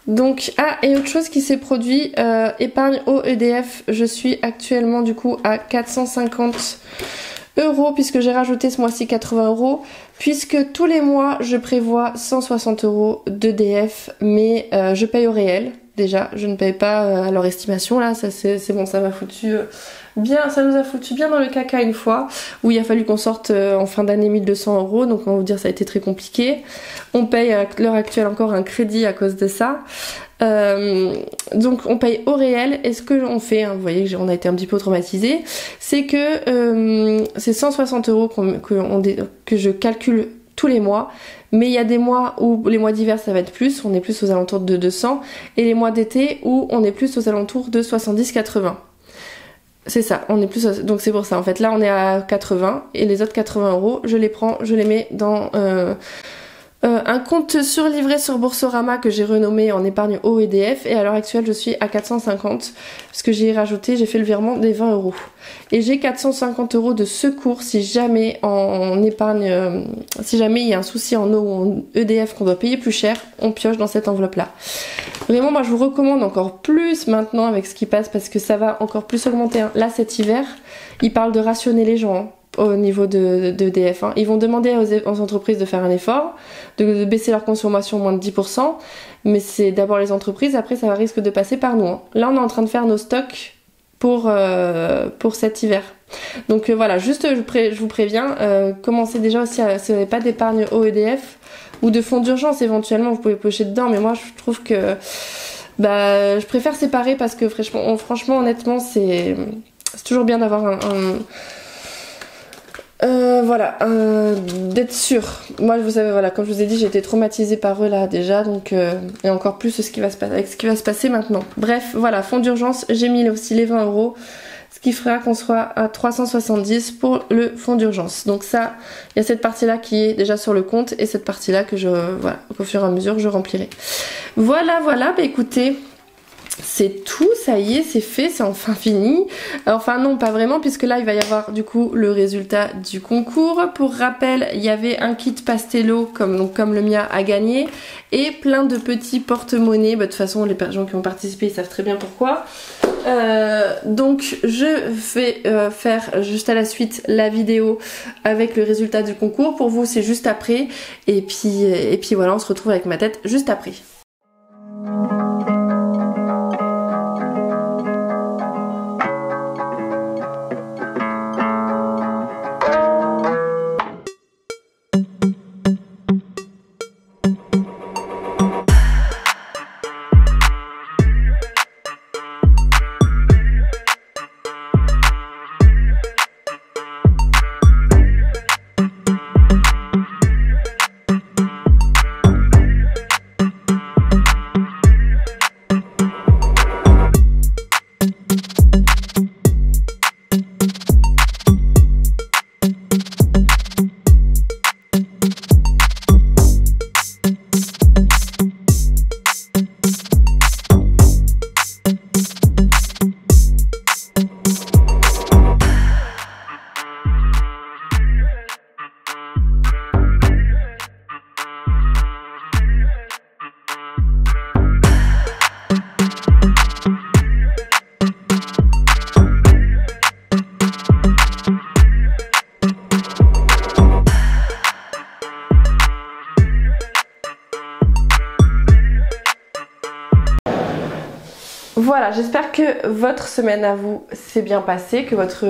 Donc, et autre chose qui s'est produit, épargne au EDF, je suis actuellement du coup à 450 € puisque j'ai rajouté ce mois-ci 80 €, puisque tous les mois je prévois 160 € d'EDF, mais je paye au réel déjà, je ne paye pas à leur estimation là, ça c'est bon, ça m'a foutu bien, ça nous a foutu bien dans le caca une fois, où il a fallu qu'on sorte en fin d'année 1200 €, donc on va vous dire ça a été très compliqué. On paye à l'heure actuelle encore un crédit à cause de ça. Donc on paye au réel, et ce que on fait, vous voyez on a été un petit peu traumatisé, c'est que c'est 160 € que je calcule tous les mois, mais il y a des mois où les mois d'hiver ça va être plus, on est plus aux alentours de 200, et les mois d'été où on est plus aux alentours de 70-80. C'est ça, on est plus, donc c'est pour ça en fait, là on est à 80 et les autres 80 € je les prends, je les mets dans un compte surlivré sur Boursorama que j'ai renommé en épargne au EDF, et à l'heure actuelle je suis à 450 parce que j'ai rajouté, j'ai fait le virement des 20 €. Et j'ai 450 € de secours si jamais en épargne, si jamais il y a un souci en eau ou en EDF qu'on doit payer plus cher, on pioche dans cette enveloppe là. Vraiment moi je vous recommande encore plus maintenant avec ce qui passe, parce que ça va encore plus augmenter. Hein. Là cet hiver, ils parlent de rationner les gens. Hein. Au niveau de Ils vont demander aux entreprises de faire un effort, de baisser leur consommation moins de 10%, mais c'est d'abord les entreprises, après ça risque de passer par nous, hein. Là on est en train de faire nos stocks pour cet hiver. Donc voilà, juste je vous préviens, commencez déjà aussi si vous n'avez pas d'épargne au EDF ou de fonds d'urgence éventuellement, vous pouvez pocher dedans, mais moi je trouve que je préfère séparer parce que franchement honnêtement c'est toujours bien d'avoir d'être sûr. Moi vous savez voilà, comme je vous ai dit, j'ai été traumatisée par eux là déjà, donc et encore plus ce qui va se passer maintenant. Bref, voilà, fonds d'urgence, j'ai mis aussi les 20 €, ce qui fera qu'on soit à 370 pour le fonds d'urgence. Donc ça, il y a cette partie là qui est déjà sur le compte et cette partie là que voilà, au fur et à mesure je remplirai. Voilà, écoutez, c'est tout, ça y est, c'est fait, c'est enfin fini. Enfin non, pas vraiment, puisque là il va y avoir du coup le résultat du concours. Pour rappel, il y avait un kit Pastello comme le mien à gagner et plein de petits porte-monnaies. De toute façon, les gens qui ont participé ils savent très bien pourquoi. Donc je vais faire juste à la suite la vidéo avec le résultat du concours. Pour vous c'est juste après et puis voilà, on se retrouve avec ma tête juste après. Voilà, j'espère que votre semaine à vous s'est bien passée, que votre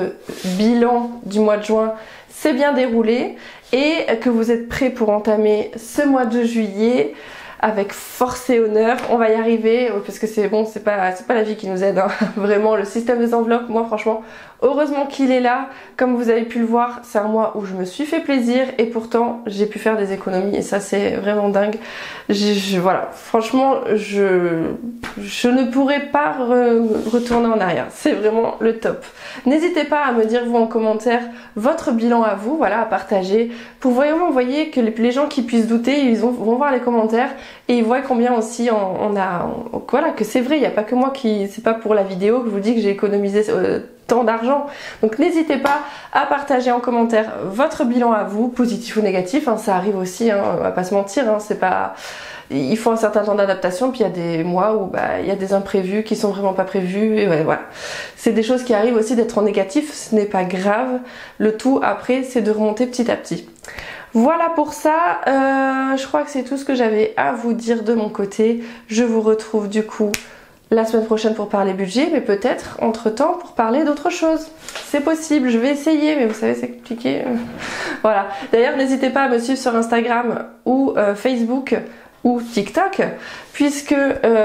bilan du mois de juin s'est bien déroulé et que vous êtes prêts pour entamer ce mois de juillet avec force et honneur. On va y arriver parce que c'est bon, c'est pas la vie qui nous aide, hein. Vraiment, le système des enveloppes, moi franchement, heureusement qu'il est là. Comme vous avez pu le voir, c'est un mois où je me suis fait plaisir et pourtant j'ai pu faire des économies et ça c'est vraiment dingue. Voilà, franchement, je ne pourrais pas retourner en arrière. C'est vraiment le top. N'hésitez pas à me dire vous en commentaire votre bilan à vous, voilà, à partager pour vraiment voyez que les gens qui puissent douter, ils vont voir les commentaires et ils voient combien aussi voilà, que c'est vrai, il n'y a pas que moi c'est pas pour la vidéo que je vous dis que j'ai économisé tant d'argent. Donc n'hésitez pas à partager en commentaire votre bilan à vous, positif ou négatif, hein, ça arrive aussi, hein, on va pas se mentir, hein, c'est pas... Il faut un certain temps d'adaptation, puis il y a des mois où il y a des imprévus qui sont vraiment pas prévus, et ouais, voilà. C'est des choses qui arrivent aussi d'être en négatif, ce n'est pas grave, le tout après c'est de remonter petit à petit. Voilà pour ça, je crois que c'est tout ce que j'avais à vous dire de mon côté. Je vous retrouve du coup la semaine prochaine pour parler budget, mais peut-être entre temps pour parler d'autre chose. C'est possible, je vais essayer, mais vous savez c'est compliqué. Voilà, d'ailleurs n'hésitez pas à me suivre sur Instagram ou Facebook ou TikTok, puisque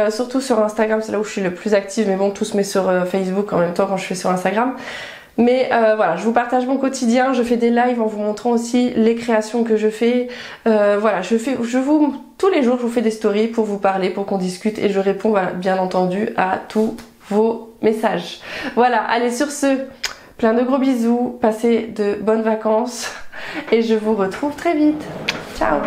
surtout sur Instagram c'est là où je suis le plus active, mais bon tout se met sur Facebook en même temps quand je fais sur Instagram. Mais voilà, je vous partage mon quotidien, je fais des lives en vous montrant aussi les créations que je fais. Voilà, tous les jours je vous fais des stories pour vous parler, pour qu'on discute et je réponds voilà, bien entendu à tous vos messages. Voilà, allez sur ce, plein de gros bisous, passez de bonnes vacances et je vous retrouve très vite. Ciao.